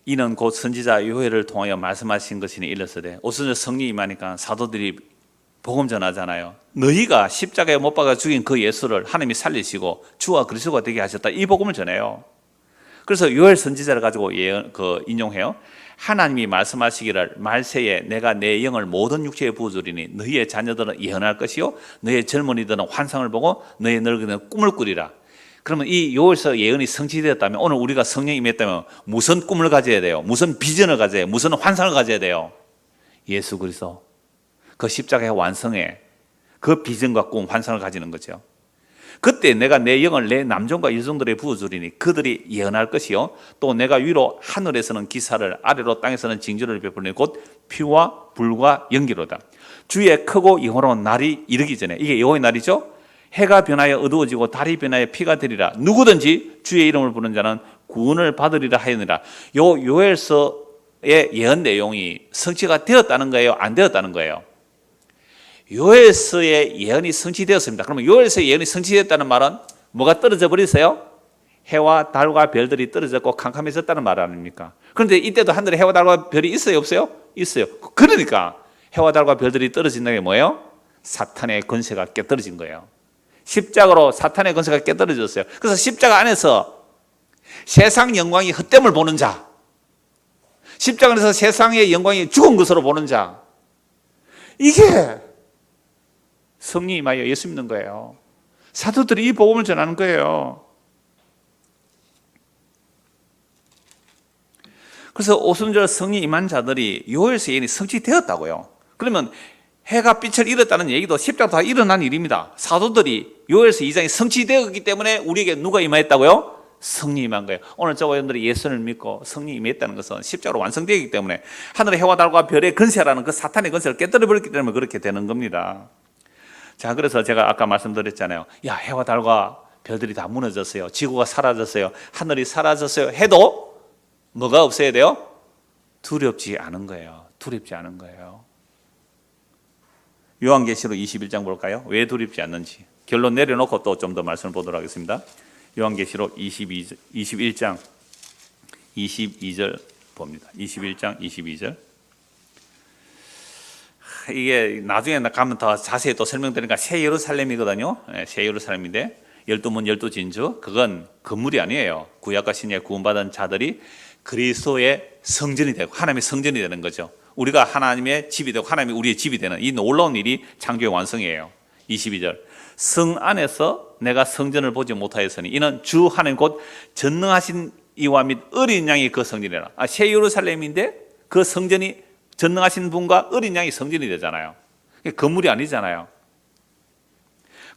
이는 곧 선지자 요엘을 통하여 말씀하신 것이니 이르시되 오순절 성령이 임하니까 사도들이 복음 전하잖아요. 너희가 십자가에 못 박아 죽인 그 예수를 하나님이 살리시고 주와 그리스도가 되게 하셨다. 이 복음을 전해요. 그래서 요엘 선지자를 가지고 인용해요. 하나님이 말씀하시기를 말세에 내가 내 영을 모든 육체에 부어주리니 너희의 자녀들은 예언할 것이요 너희의 젊은이들은 환상을 보고 너희의 늙은이들은 꿈을 꾸리라. 그러면 이 요엘서 예언이 성취되었다면 오늘 우리가 성령이 임했다면 무슨 꿈을 가져야 돼요? 무슨 비전을 가져야 돼요? 무슨 환상을 가져야 돼요? 예수 그리스도 그 십자가의 완성에 그 비전과 꿈, 환상을 가지는 거죠. 그때 내가 내 영을 내 남종과 여종들에 부어주리니 그들이 예언할 것이요 또 내가 위로 하늘에서는 기사를 아래로 땅에서는 징조를 베풀니 곧 피와 불과 연기로다. 주의 크고 영원한 날이 이르기 전에 이게 여호와의 날이죠. 해가 변하여 어두워지고 달이 변하여 피가 되리라. 누구든지 주의 이름을 부르는 자는 구원을 받으리라 하였느라. 요 요엘서의 예언 내용이 성취가 되었다는 거예요? 안 되었다는 거예요? 요엘서의 예언이 성취되었습니다. 그러면 요엘서의 예언이 성취되었다는 말은 뭐가 떨어져 버렸어요? 해와 달과 별들이 떨어졌고 캄캄해졌다는 말 아닙니까? 그런데 이때도 하늘에 해와 달과 별이 있어요? 없어요? 있어요. 그러니까 해와 달과 별들이 떨어진다는 게 뭐예요? 사탄의 권세가 깨떨어진 거예요. 십자가로 사탄의 권세가 깨떨어졌어요. 그래서 십자가 안에서 세상 영광이 헛됨을 보는 자, 십자가 안에서 세상의 영광이 죽은 것으로 보는 자, 이게 성령이 임하여 예수 믿는 거예요. 사도들이 이 복음을 전하는 거예요. 그래서 오순절 성령이 임한 자들이 요엘서 예언이 성취되었다고요. 그러면 해가 빛을 잃었다는 얘기도 십자가 다 일어난 일입니다. 사도들이 요엘서 2장이 성취되었기 때문에 우리에게 누가 임하였다고요? 성령이 임한 거예요. 오늘 저와 여러분들이 예수를 믿고 성령이 임했다는 것은 십자가로 완성되었기 때문에 하늘의 해와 달과 별의 건세라는 그 사탄의 건세를 깨뜨려 버렸기 때문에 그렇게 되는 겁니다. 자, 그래서 제가 아까 말씀드렸잖아요. 야, 해와 달과 별들이 다 무너졌어요. 지구가 사라졌어요. 하늘이 사라졌어요. 해도 뭐가 없어야 돼요? 두렵지 않은 거예요. 두렵지 않은 거예요. 요한계시록 21장 볼까요? 왜 두렵지 않는지. 결론 내려놓고 또 좀 더 말씀을 보도록 하겠습니다. 요한계시록 21장 22절 봅니다. 21장 22절. 이게 나중에 가면 더 자세히 또 설명드리니까 새 예루살렘이거든요. 새 예루살렘인데 12문 12진주 그건 건물이 아니에요. 구약과 신약에 구원받은 자들이 그리스도의 성전이 되고 하나님의 성전이 되는 거죠. 우리가 하나님의 집이 되고 하나님이 우리의 집이 되는 이 놀라운 일이 창조의 완성이에요. 22절. 성 안에서 내가 성전을 보지 못하였으니 이는 주 하나님 곧 전능하신 이와 및 어린 양이 그 성전이라. 새 예루살렘인데 그 성전이 전능하신 분과 어린 양이 성전이 되잖아요. 건물이 아니잖아요.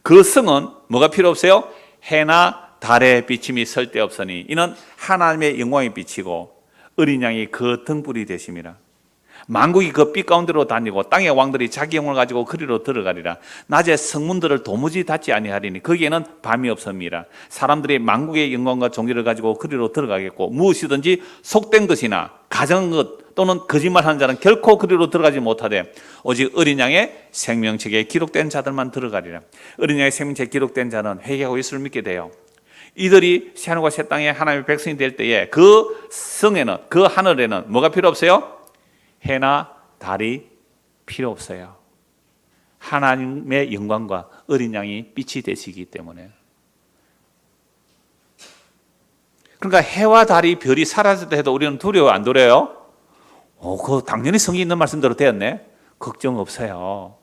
그 성은 뭐가 필요 없어요? 해나 달의 비침이 쓸데없으니 이는 하나님의 영광이 비치고 어린 양이 그 등불이 되심이라. 만국이 그 빛 가운데로 다니고 땅의 왕들이 자기 영을 가지고 그리로 들어가리라. 낮에 성문들을 도무지 닫지 아니하리니 거기에는 밤이 없음이라. 사람들이 만국의 영광과 존귀를 가지고 그리로 들어가겠고 무엇이든지 속된 것이나 가정한 것 또는 거짓말하는 자는 결코 그리로 들어가지 못하되 오직 어린 양의 생명책에 기록된 자들만 들어가리라. 어린 양의 생명책에 기록된 자는 회개하고 예수를 믿게 돼요. 이들이 새하늘과 새 땅에 하나님의 백성이 될 때에 그 성에는 그 하늘에는 뭐가 필요 없어요? 해나 달이 필요 없어요. 하나님의 영광과 어린 양이 빛이 되시기 때문에. 그러니까 해와 달이 별이 사라졌다 해도 우리는 두려워 안 두려워요? 그거 당연히 성경에 있는 말씀대로 되었네. 걱정 없어요.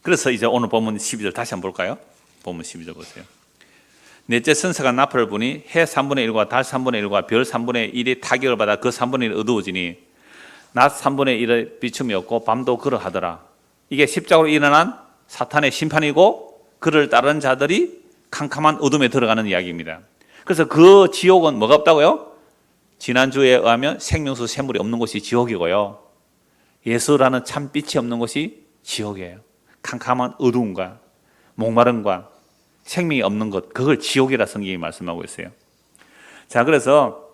그래서 이제 오늘 본문 12절 다시 한번 볼까요? 본문 12절 보세요. 넷째 천사가 나팔을 부니 해 3분의 1과 달 3분의 1과 별 3분의 1이 타격을 받아 그 3분의 1이 어두워지니 낮 3분의 1의 비춤이 없고 밤도 그러하더라. 이게 십자가로 일어난 사탄의 심판이고 그를 따르는 자들이 캄캄한 어둠에 들어가는 이야기입니다. 그래서 그 지옥은 뭐가 없다고요? 지난주에 의하면 생명수 샘물이 없는 곳이 지옥이고요. 예수라는 참빛이 없는 곳이 지옥이에요. 캄캄한 어두움과 목마름과 생명이 없는 것, 그걸 지옥이라 성경이 말씀하고 있어요. 자, 그래서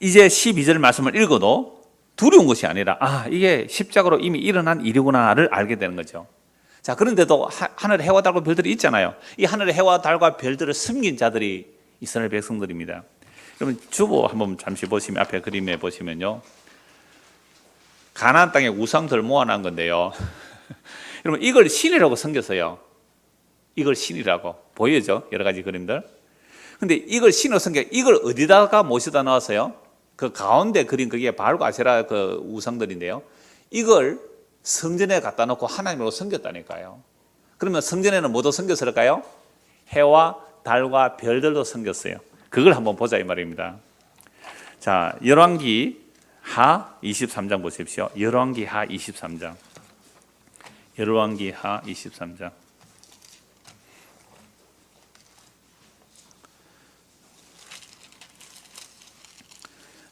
이제 12절 말씀을 읽어도 두려운 것이 아니라 이게 십자가로 이미 일어난 일이구나를 알게 되는 거죠. 자, 그런데도 하늘에 해와 달과 별들이 있잖아요. 이 하늘에 해와 달과 별들을 숨긴 자들이 이스라엘 백성들입니다. 그러면 주보 한번 잠시 보시면 앞에 그림에 보시면요, 가나안 땅에 우상들 모아놓은 건데요. 여러분 이걸 신이라고 섬겼어요. 이걸 신이라고 보이죠? 여러 가지 그림들. 근데 이걸 신으로 섬겨 이걸 어디다가 모셔다 넣었어요? 그 가운데 그린 그게 바알과 아세라 그 우상들인데요. 이걸 성전에 갖다 놓고 하나님으로 섬겼다니까요. 그러면 성전에는 뭐도 섬겼을까요? 해와 달과 별들도 섬겼어요. 그걸 한번 보자 이 말입니다. 자, 열왕기 하 23장 보십시오. 열왕기 하 23장. 열왕기 하 23장.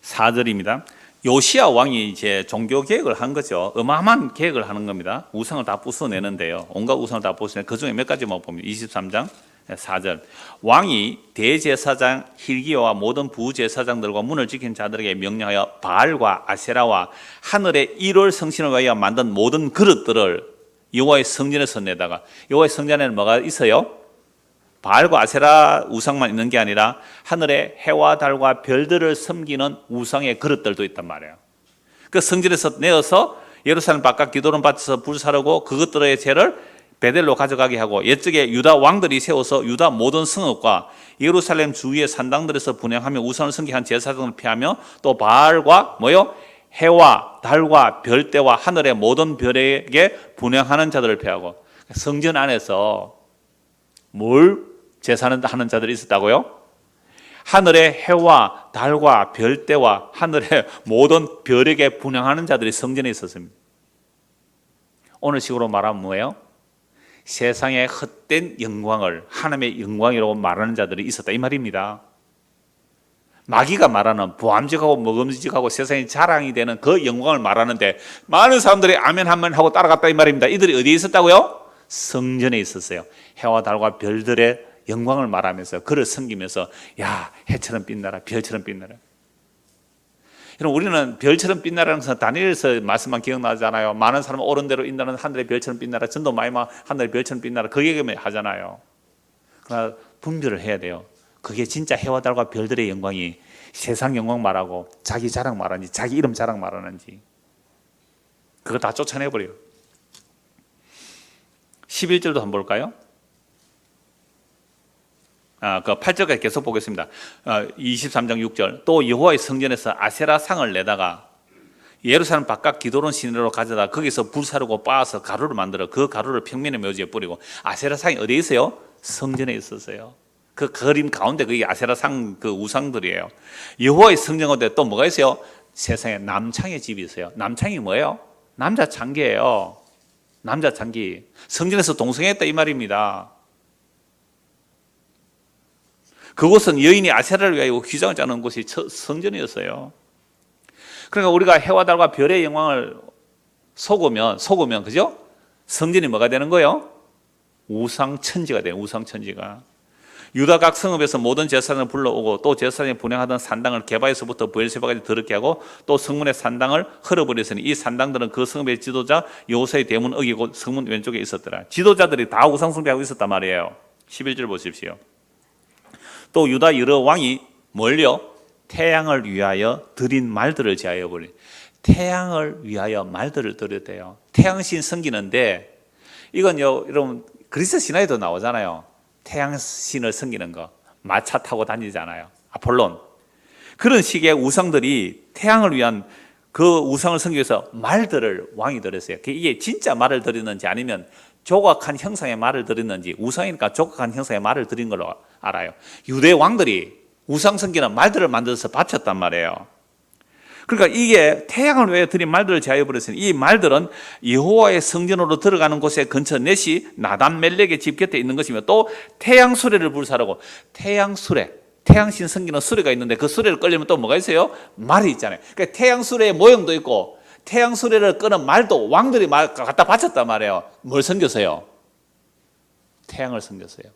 4절입니다. 요시야 왕이 이제 종교 개혁을 한 거죠. 어마어마한 개혁을 하는 겁니다. 우상을 다 부숴내는데요. 온갖 우상을 다 부숴내. 그 중에 몇 가지만 봅니다. 23장 4절. 왕이 대제사장 힐기야와 모든 부제사장들과 문을 지킨 자들에게 명령하여 바알과 아세라와 하늘의 1월 성신을 위하여 만든 모든 그릇들을 여호와의 성전에서 내다가, 여호와의 성전에는 뭐가 있어요? 바알과 아세라 우상만 있는 게 아니라 하늘의 해와 달과 별들을 섬기는 우상의 그릇들도 있단 말이에요. 그 성전에서 내어서 예루살렘 바깥 기도론 밭에서 불사르고 그것들의 죄를 베델로 가져가게 하고, 옛적에 유다 왕들이 세워서 유다 모든 성읍과 예루살렘 주위의 산당들에서 분향하며 우상을 섬기한 제사장을 피하며 또 바알과 해와 달과 별대와 하늘의 모든 별에게 분향하는 자들을 피하고. 성전 안에서 뭘 제사하는 자들이 있었다고요? 하늘의 해와 달과 별대와 하늘의 모든 별에게 분향하는 자들이 성전에 있었습니다. 오늘 식으로 말하면 뭐예요? 세상의 헛된 영광을 하나님의 영광이라고 말하는 자들이 있었다 이 말입니다. 마귀가 말하는 보암직하고 먹음직하고 세상에 자랑이 되는 그 영광을 말하는데 많은 사람들이 아멘 아멘 하고 따라갔다 이 말입니다. 이들이 어디에 있었다고요? 성전에 있었어요. 해와 달과 별들의 영광을 말하면서 그를 섬기면서 야 해처럼 빛나라 별처럼 빛나라. 여러분 우리는 별처럼 빛나라는 것은 다니엘서 말씀만 기억나잖아요. 많은 사람은 옳은 대로 인도는 하늘의 별처럼 빛나라. 전도 많이 하늘의 별처럼 빛나라. 그 얘기만 하잖아요. 그러나 분별을 해야 돼요. 그게 진짜 해와 달과 별들의 영광이 세상 영광 말하고 자기 자랑 말하는지 자기 이름 자랑 말하는지 그거 다 쫓아내버려요. 11절도 한번 볼까요? 그 8절까지 계속 보겠습니다. 23장 6절 또 여호와의 성전에서 아세라 상을 내다가 예루살렘 바깥 기도론 시내로 가져다 거기서 불사르고 빻아서 가루를 만들어 그 가루를 평면의 묘지에 뿌리고 아세라 상이 어디에 있어요? 성전에 있었어요. 그 그림 가운데 그게 아세라 상 그 우상들이에요. 여호와의 성전 가운데 또 뭐가 있어요? 세상에 남창의 집이 있어요. 남창이 뭐예요? 남자 창기예요. 남자 창기. 성전에서 동성애했다 이 말입니다. 그곳은 여인이 아세라를 위하여 휘장을 짜는 곳이 성전이었어요. 그러니까 우리가 해와 달과 별의 영광을 속으면 그죠? 성전이 뭐가 되는 거예요? 우상천지가 돼요. 우상천지가. 유다 각 성읍에서 모든 제사장을 불러오고 또 제사장이 분양하던 산당을 게바에서부터 브엘세바까지 더럽게 하고 또 성문의 산당을 헐어버렸으니 이 산당들은 그 성읍의 지도자 여호사의 대문 어기고 성문 왼쪽에 있었더라. 지도자들이 다 우상 숭배하고 있었단 말이에요. 11절 보십시오. 또 유다 여러 왕이 뭘요? 태양을 위하여 드린 말들을 제하여 버린. 태양을 위하여 말들을 드렸대요. 태양신 섬기는데 이건요 여러분 그리스 신화에도 나오잖아요. 태양신을 섬기는 거 마차 타고 다니잖아요. 아폴론. 그런 식의 우상들이 태양을 위한 그 우상을 섬기기 위해서 말들을 왕이 드렸어요. 이게 진짜 말을 드리는지 아니면 조각한 형상의 말을 드렸는지 우상이니까 조각한 형상의 말을 드린 걸로 알아요. 유대 왕들이 우상 섬기는 말들을 만들어서 바쳤단 말이에요. 그러니까 이게 태양을 위해 드린 말들을 제하여 버렸으니 이 말들은 여호와의 성전으로 들어가는 곳에 근처 넷이 나단 멜렉의 집 곁에 있는 것이며 또 태양 수레를 불사르고 태양 수레, 태양신 섬기는 수레가 있는데 그 수레를 끌려면 또 뭐가 있어요? 말이 있잖아요. 그러니까 태양 수레의 모형도 있고 태양 수레를 끄는 말도 왕들이 갖다 바쳤단 말이에요. 뭘 섬겼어요? 태양을 섬겼어요.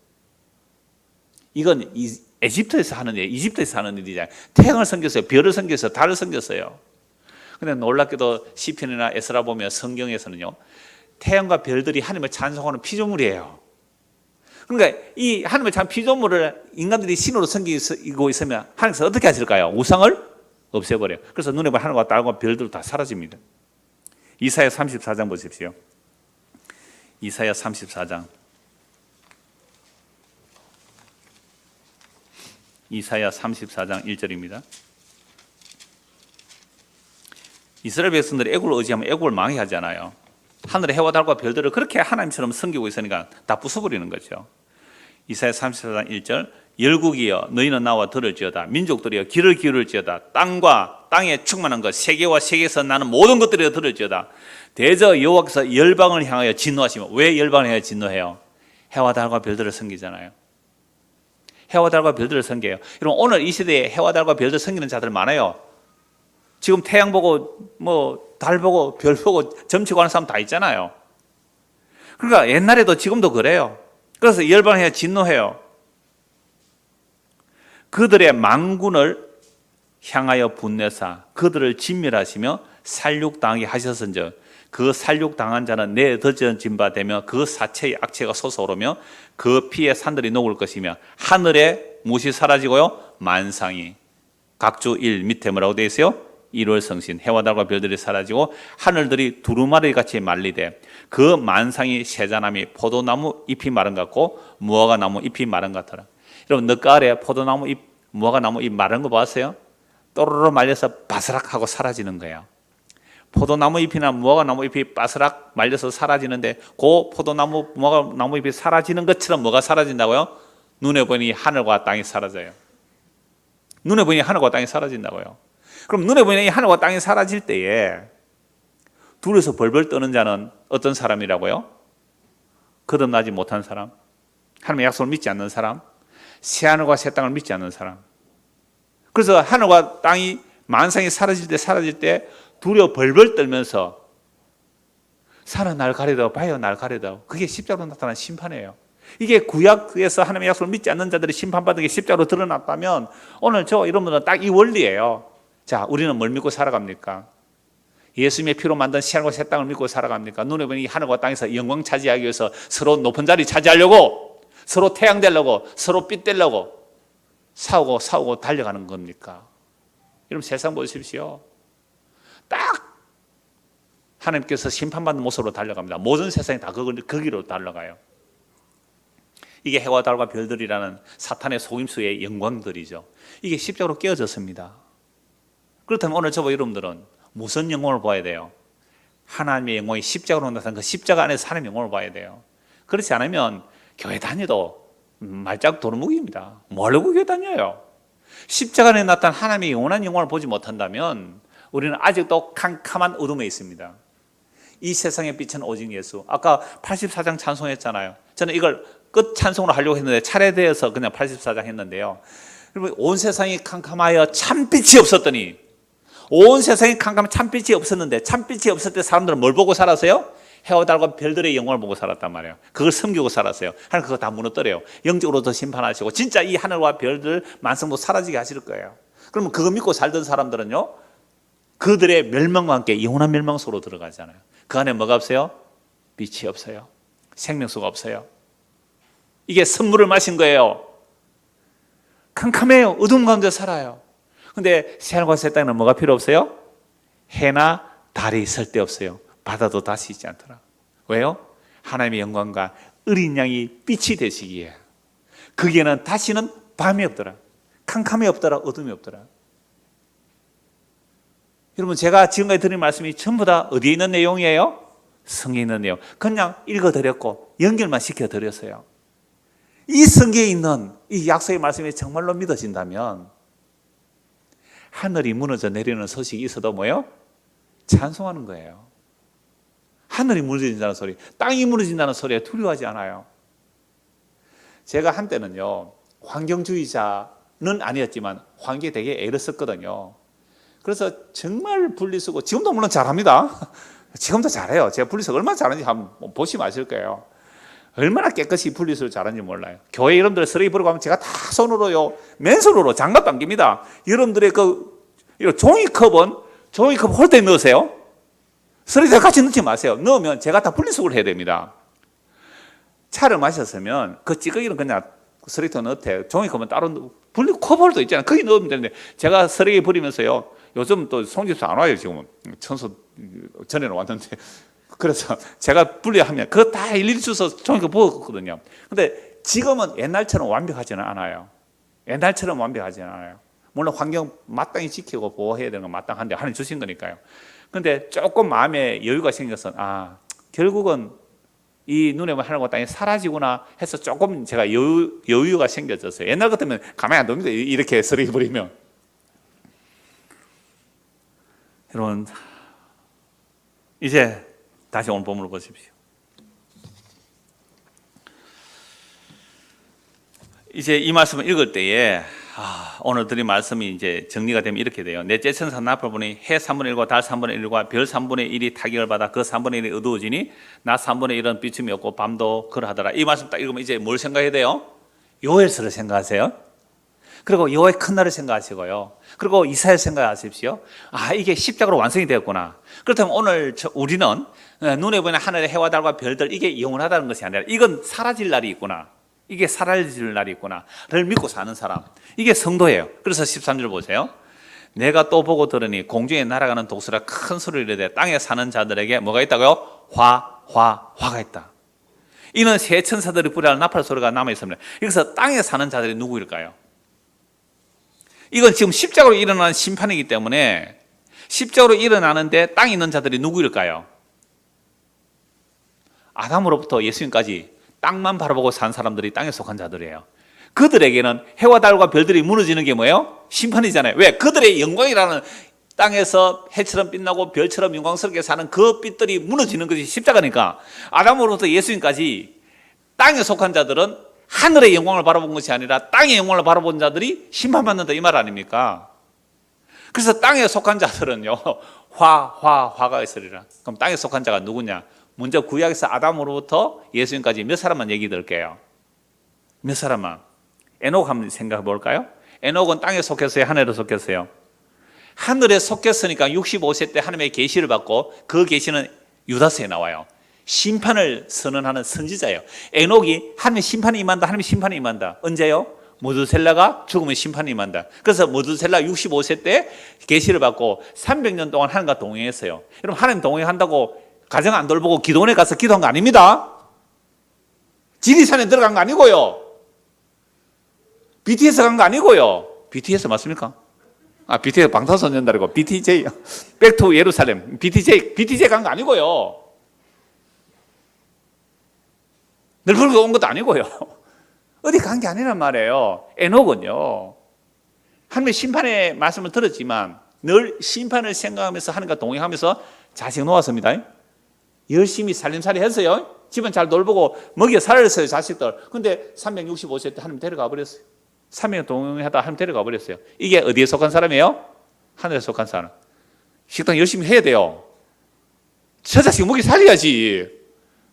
이건 에집트에서 하는 일, 이집트에서 하는 일이잖아요. 태양을 섬겼어요. 별을 섬겼어요. 달을 섬겼어요. 근데 놀랍게도 시편이나 에스라 보면 성경에서는요, 태양과 별들이 하나님을 찬송하는 피조물이에요. 그러니까 이 하나님을 찬 피조물을 인간들이 신으로 섬기고 있으면 하나님께서 어떻게 하실까요? 우상을 없애버려요. 그래서 눈에 보이는 하늘과 달과 별들 다 사라집니다. 이사야 34장 보십시오. 이사야 34장. 이사야 34장 1절입니다. 이스라엘 백성들이 애굽을 의지하면 애굽을 망하게 하잖아요. 하늘의 해와 달과 별들을 그렇게 하나님처럼 섬기고 있으니까 다 부숴버리는 거죠. 이사야 34장 1절 열국이여 너희는 나와 들을지어다. 민족들이여 귀를 기울일지어다. 땅과 땅에 충만한 것 세계와 세계에서 나는 모든 것들이여 들을지어다. 대저 여호와께서 열방을 향하여 진노하시며 왜 열방을 향하여 진노해요? 해와 달과 별들을 섬기잖아요. 해와 달과 별들을 섬겨요. 여러분 오늘 이 시대에 해와 달과 별들 섬기는 자들 많아요. 지금 태양 보고 달 보고 별 보고 점치고 하는 사람 다 있잖아요. 그러니까 옛날에도 지금도 그래요. 그래서 열방에 진노해요. 그들의 망군을 향하여 분내사 그들을 진멸하시며 살육당하게 하셨은즉 그 살육당한 자는 내던진 바 되며 그 사체의 악체가 솟아오르며 그 피의 산들이 녹을 것이며 하늘에 무엇이 사라지고요? 만상이 각주 일 밑에 뭐라고 되어 있어요? 1월 성신 해와 달과 별들이 사라지고 하늘들이 두루마리 같이 말리되 그 만상이 세자나미 포도나무 잎이 마른 것 같고 무화과 나무 잎이 마른 것 같더라. 여러분 늦가을에 포도나무 잎 무화과 나무 잎 마른 거 봤어요? 또르르 말려서 바스락하고 사라지는 거예요. 포도나무 잎이나 무화과 나무 잎이 바스락 말려서 사라지는데 그 포도나무 무화과 나무 잎이 사라지는 것처럼 뭐가 사라진다고요? 눈에 보이니 하늘과 땅이 사라져요. 눈에 보이니 하늘과 땅이 사라진다고요. 그럼 눈에 보이는 이 하늘과 땅이 사라질 때에 둘이서 벌벌 떠는 자는 어떤 사람이라고요? 거듭나지 못한 사람, 하나님의 약속을 믿지 않는 사람, 새 하늘과 새 땅을 믿지 않는 사람. 그래서 하늘과 땅이 만상이 사라질 때 두려워 벌벌 떨면서 산은 날 가리다 바위가 날 가리다. 그게 십자가로 나타난 심판이에요. 이게 구약에서 하나님의 약속을 믿지 않는 자들이 심판받은 게 십자가로 드러났다면 오늘 저 이런 분들은 딱 이 원리예요. 자, 우리는 뭘 믿고 살아갑니까? 예수님의 피로 만든 하늘과 새 땅을 믿고 살아갑니까? 눈에 보이는 이 하늘과 땅에서 영광 차지하기 위해서 서로 높은 자리 차지하려고, 서로 태양 되려고, 서로 빛 되려고 싸우고 달려가는 겁니까? 여러분 세상 보십시오. 딱 하나님께서 심판받는 모습으로 달려갑니다. 모든 세상이 다 거기로 달려가요. 이게 해와 달과 별들이라는 사탄의 속임수의 영광들이죠. 이게 십자가로 깨어졌습니다. 그렇다면 오늘 저와 여러분들은 무슨 영광을 봐야 돼요? 하나님의 영광이 십자가로 나타난 그 십자가 안에서 하나님의 영광을 봐야 돼요. 그렇지 않으면 교회 다녀도 말짝 도루묵입니다. 뭐 하려고 교회 다녀요? 십자가 안에 나타난 하나님의 영원한 영광을 보지 못한다면 우리는 아직도 캄캄한 어둠에 있습니다. 이 세상의 빛은 오직 예수. 아까 84장 찬송했잖아요. 저는 이걸 끝 찬송으로 하려고 했는데 차례되어서 그냥 84장 했는데요. 여러분 온 세상이 캄캄하여 참빛이 없었더니, 온 세상이 캄캄해 참빛이 없었는데, 참빛이 없을 때 사람들은 뭘 보고 살았어요? 해와 달과 별들의 영광을 보고 살았단 말이에요. 그걸 섬기고 살았어요. 하나님 그거 다 무너뜨려요. 영적으로도 심판하시고 진짜 이 하늘과 별들 만성도 사라지게 하실 거예요. 그러면 그거 믿고 살던 사람들은요, 그들의 멸망과 함께 영원한 멸망 속으로 들어가잖아요. 그 안에 뭐가 없어요? 빛이 없어요. 생명수가 없어요. 이게 선물을 마신 거예요. 캄캄해요. 어둠 가운데 살아요. 근데 새하늘과 새 땅에는 뭐가 필요 없어요? 해나 달이 있을 때 없어요. 바다도 다시 있지 않더라. 왜요? 하나님의 영광과 어린 양이 빛이 되시기에 거기에는 다시는 밤이 없더라. 캄캄이 없더라. 어둠이 없더라. 여러분 제가 지금까지 드린 말씀이 전부 다 어디에 있는 내용이에요? 성경에 있는 내용. 그냥 읽어드렸고 연결만 시켜드렸어요. 이 성경에 있는 이 약속의 말씀이 정말로 믿어진다면 하늘이 무너져 내리는 소식이 있어도 뭐예요? 찬송하는 거예요. 하늘이 무너진다는 소리, 땅이 무너진다는 소리에 두려워하지 않아요. 제가 한때는요, 환경주의자는 아니었지만 환경에 되게 애를 썼거든요. 그래서 정말 분리수거, 지금도 물론 잘합니다. 지금도 잘해요. 제가 분리수거 얼마나 잘하는지 한번 보시면 아실 거예요. 얼마나 깨끗이 분리수거를 잘하는지 몰라요. 교회 여러분들 쓰레기 버리고 가면 제가 다 손으로요, 맨손으로 장갑 당깁니다. 여러분들의 그 종이컵 홀대에 넣으세요. 쓰레기 같이 넣지 마세요. 넣으면 제가 다 분리수거를 해야 됩니다. 차를 마셨으면 그 찌꺼기는 그냥 쓰레기통에 넣되 종이컵은 따로 컵홀더 있잖아요. 거기 넣으면 되는데 제가 쓰레기 버리면서요, 요즘 또 송집사 안 와요. 지금은 청소 전에는 왔는데, 그래서 제가 분리하면 그거 다 일일이 주워서 종이컵 부었거든요. 근데 지금은 옛날처럼 완벽하지는 않아요. 옛날처럼 완벽하지는 않아요. 물론 환경 마땅히 지키고 보호해야 되는 건 마땅한데 하나님 주신 거니까요. 근데 조금 마음에 여유가 생겨서 결국은 이 눈에 보면 하늘과 땅이 사라지구나 해서 조금 제가 여유가 생겨졌어요. 옛날 같으면 가만히 안 둡니다. 이렇게 쓰레기 버리면. 여러분 이제 다시 오늘 본문을 보십시오. 이제 이 말씀을 읽을 때에 오늘 드린 말씀이 이제 정리가 되면 이렇게 돼요. 넷째 천사 나팔 보니 해 3분의 1과 달 3분의 1과 별 3분의 1이 타격을 받아 그 3분의 1이 어두워지니 낮 3분의 1은 비춤이 없고 밤도 그러하더라. 이 말씀 딱 읽으면 이제 뭘 생각해야 돼요? 요엘서를 생각하세요. 그리고 여호와의 큰 날을 생각하시고요. 그리고 이사야를 생각하십시오. 이게 십자가로 완성이 되었구나. 그렇다면 오늘 우리는 눈에 보이는 하늘의 해와 달과 별들, 이게 영원하다는 것이 아니라 이건 사라질 날이 있구나, 이게 사라질 날이 있구나를 믿고 사는 사람, 이게 성도예요. 그래서 13절 보세요. 내가 또 보고 들으니 공중에 날아가는 독수리가 큰 소리를 이르되 땅에 사는 자들에게 뭐가 있다고요? 화가 있다. 이는 새 천사들이 뿌리할 나팔 소리가 남아있습니다. 여기서 땅에 사는 자들이 누구일까요? 이건 지금 십자가로 일어나는 심판이기 때문에 십자가로 일어나는데 땅에 있는 자들이 누구일까요? 아담으로부터 예수님까지 땅만 바라보고 산 사람들이 땅에 속한 자들이에요. 그들에게는 해와 달과 별들이 무너지는 게 뭐예요? 심판이잖아요. 왜? 그들의 영광이라는, 땅에서 해처럼 빛나고 별처럼 영광스럽게 사는 그 빛들이 무너지는 것이 십자가니까 아담으로부터 예수님까지 땅에 속한 자들은 하늘의 영광을 바라본 것이 아니라 땅의 영광을 바라본 자들이 심판받는다 이 말 아닙니까? 그래서 땅에 속한 자들은요 화가 있으리라. 그럼 땅에 속한 자가 누구냐? 먼저 구약에서 아담으로부터 예수님까지 몇 사람만 얘기 들을게요. 몇 사람만. 에녹 한번 생각해 볼까요? 에녹은 땅에 속했어요? 하늘에 속했어요? 하늘에 속했으니까 65세 때 하나님의 계시를 받고 그 계시는 유다서에 나와요. 심판을 선언하는 선지자예요. 에녹이 하나님의 심판이 임한다. 하나님의 심판이 임한다. 언제요? 모두셀라가 죽으면 심판이 임한다. 그래서 모두셀라 65세 때 계시를 받고 300년 동안 하나님과 동행했어요. 여러분 하나님 동행한다고 가정 안 돌보고 기도원에 가서 기도한 거 아닙니다. 지리산에 들어간 거 아니고요. BTS 간 거 아니고요. BTS 맞습니까? BTS 방탄소년단이고 BTJ 백투 예루살렘 BTJ 간 거 아니고요. 늘풀고 온 것도 아니고요. 어디 간 게 아니란 말이에요. 에녹은요 하나님의 심판의 말씀을 들었지만 늘 심판을 생각하면서 하나님과 동행하면서 자식 놓았습니다. 열심히 살림살이 했어요. 집은 잘 돌보고 먹여 살렸어요 자식들. 근데 365세 때 하나님 데려가 버렸어요. 3년 동행하다 하나님 데려가 버렸어요. 이게 어디에 속한 사람이에요? 하늘에 속한 사람. 식당 열심히 해야 돼요. 저 자식 먹여 살려야지.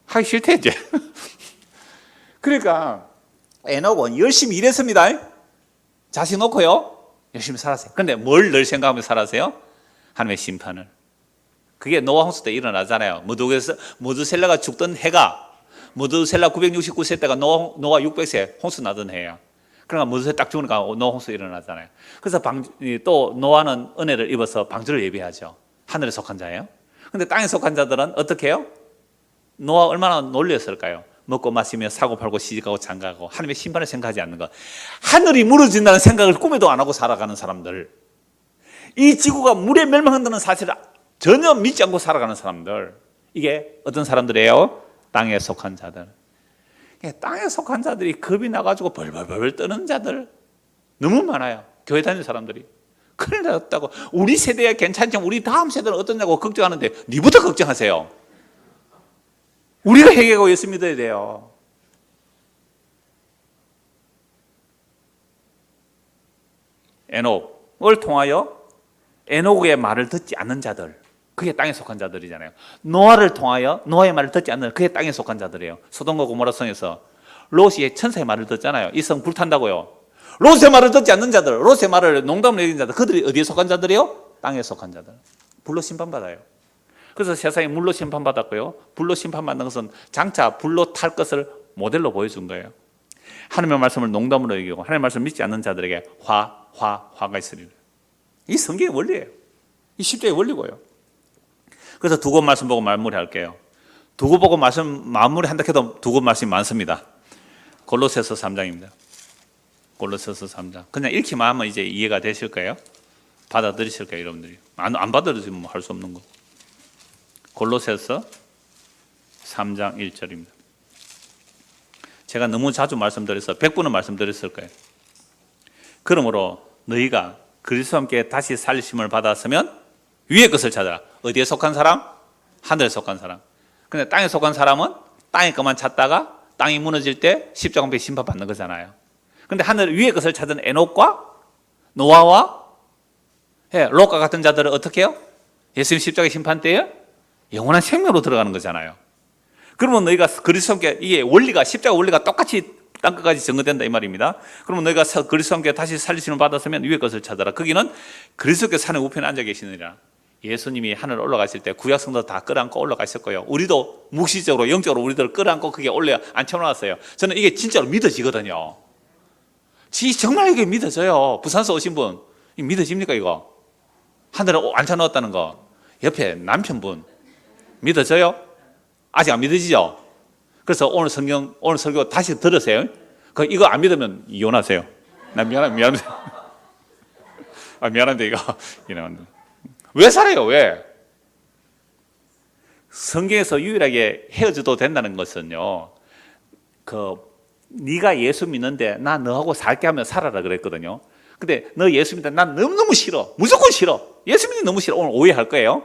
하기 싫대 이제. 그러니까 에녹은 열심히 일했습니다. 자식 놓고요 열심히 살았어요. 그런데 뭘 늘 생각하며 살았어요? 하나님의 심판을. 그게 노아 홍수 때 일어나잖아요. 모두셀라가 죽던 해가 모두셀라 969세 때가 노아 600세 홍수 나던 해야. 그러니까 모두셀라 딱 죽으니까 노아 홍수 일어나잖아요. 그래서 또 노아는 은혜를 입어서 방주를 예비하죠. 하늘에 속한 자예요. 그런데 땅에 속한 자들은 어떻게 해요? 노아 얼마나 놀렸을까요? 먹고 마시며 사고 팔고 시집가고 장가가고 하나님의 심판을 생각하지 않는 것. 하늘이 무너진다는 생각을 꿈에도 안 하고 살아가는 사람들. 이 지구가 물에 멸망한다는 사실을 전혀 믿지 않고 살아가는 사람들. 이게 어떤 사람들이에요? 땅에 속한 자들. 땅에 속한 자들이 겁이 나가지고 벌벌벌 떠는 자들 너무 많아요. 교회 다니는 사람들이. 큰일 났다고. 우리 세대야 괜찮지만 우리 다음 세대는 어떠냐고 걱정하는데 니부터 걱정하세요. 우리가 회개하고 예수 믿어야 돼요. 에녹을 통하여 에녹의 말을 듣지 않는 자들, 그게 땅에 속한 자들이잖아요. 노아를 통하여 노아의 말을 듣지 않는, 그게 땅에 속한 자들이에요. 소돔과 고모라 성에서 롯이 천사의 말을 듣잖아요. 이 성 불탄다고요. 롯의 말을 듣지 않는 자들, 롯의 말을 농담으로 여기는 자들, 그들이 어디에 속한 자들이요? 땅에 속한 자들. 불로 심판받아요. 그래서 세상에 물로 심판받았고요. 불로 심판받는 것은 장차 불로 탈 것을 모델로 보여준 거예요. 하나님의 말씀을 농담으로 여기고 하나님의 말씀을 믿지 않는 자들에게 화가 있으리라. 이 성경의 원리예요. 이 십자의 원리고요. 그래서 두 곳 말씀 보고 마무리할게요. 두 곳 보고 말씀 마무리한다 해도 두 곳 말씀이 많습니다. 골로새서 3장입니다. 골로새서 3장. 그냥 읽기만 하면 이제 이해가 되실 거예요. 받아들이실 거예요, 여러분들이. 안 받아들이시면 할 수 없는 거. 골로새서 3장 1절입니다. 제가 너무 자주 말씀드려서 100번은 말씀드렸을 거예요. 그러므로 너희가 그리스도와 함께 다시 살리심을 받았으면 위의 것을 찾아라. 어디에 속한 사람? 하늘에 속한 사람. 근데 땅에 속한 사람은 땅의 것만 찾다가 땅이 무너질 때 십자가에 심판받는 거잖아요. 근데 하늘 위의 것을 찾은 에녹과 노아와 롯과 같은 자들은 어떻게 해요? 예수님 십자가 심판 때에 영원한 생명으로 들어가는 거잖아요. 그러면 너희가 그리스도와 함께, 이게 원리가, 십자가 원리가 똑같이 땅끝까지 증거된다 이 말입니다. 그러면 너희가 그리스도와 함께 다시 살리심을 받았으면 위의 것을 찾아라. 거기는 그리스도께서 산의 우편에 앉아 계시느니라. 예수님이 하늘 올라가실 때 구약 성도 다 끌어안고 올라가셨고요. 우리도 묵시적으로 영적으로 우리들 끌어안고 그게 올려 앉혀놨어요. 저는 이게 진짜로 믿어지거든요. 정말 이게 믿어져요. 부산서 오신 분 믿어집니까 이거? 하늘에 앉혀놓았다는 거. 옆에 남편분 믿어져요? 아직 안 믿어지죠? 그래서 오늘 설교 다시 들으세요. 이거 안 믿으면 이혼하세요. 나 미안한데. 미안한데 이거. 왜 살아요? 왜? 성경에서 유일하게 헤어져도 된다는 것은요. 네가 예수 믿는데 나 너하고 살게 하면 살아라 그랬거든요. 근데 너 예수 믿는데 난 너무너무 싫어. 무조건 싫어. 예수 믿는 게 너무 싫어. 오늘 오해할 거예요.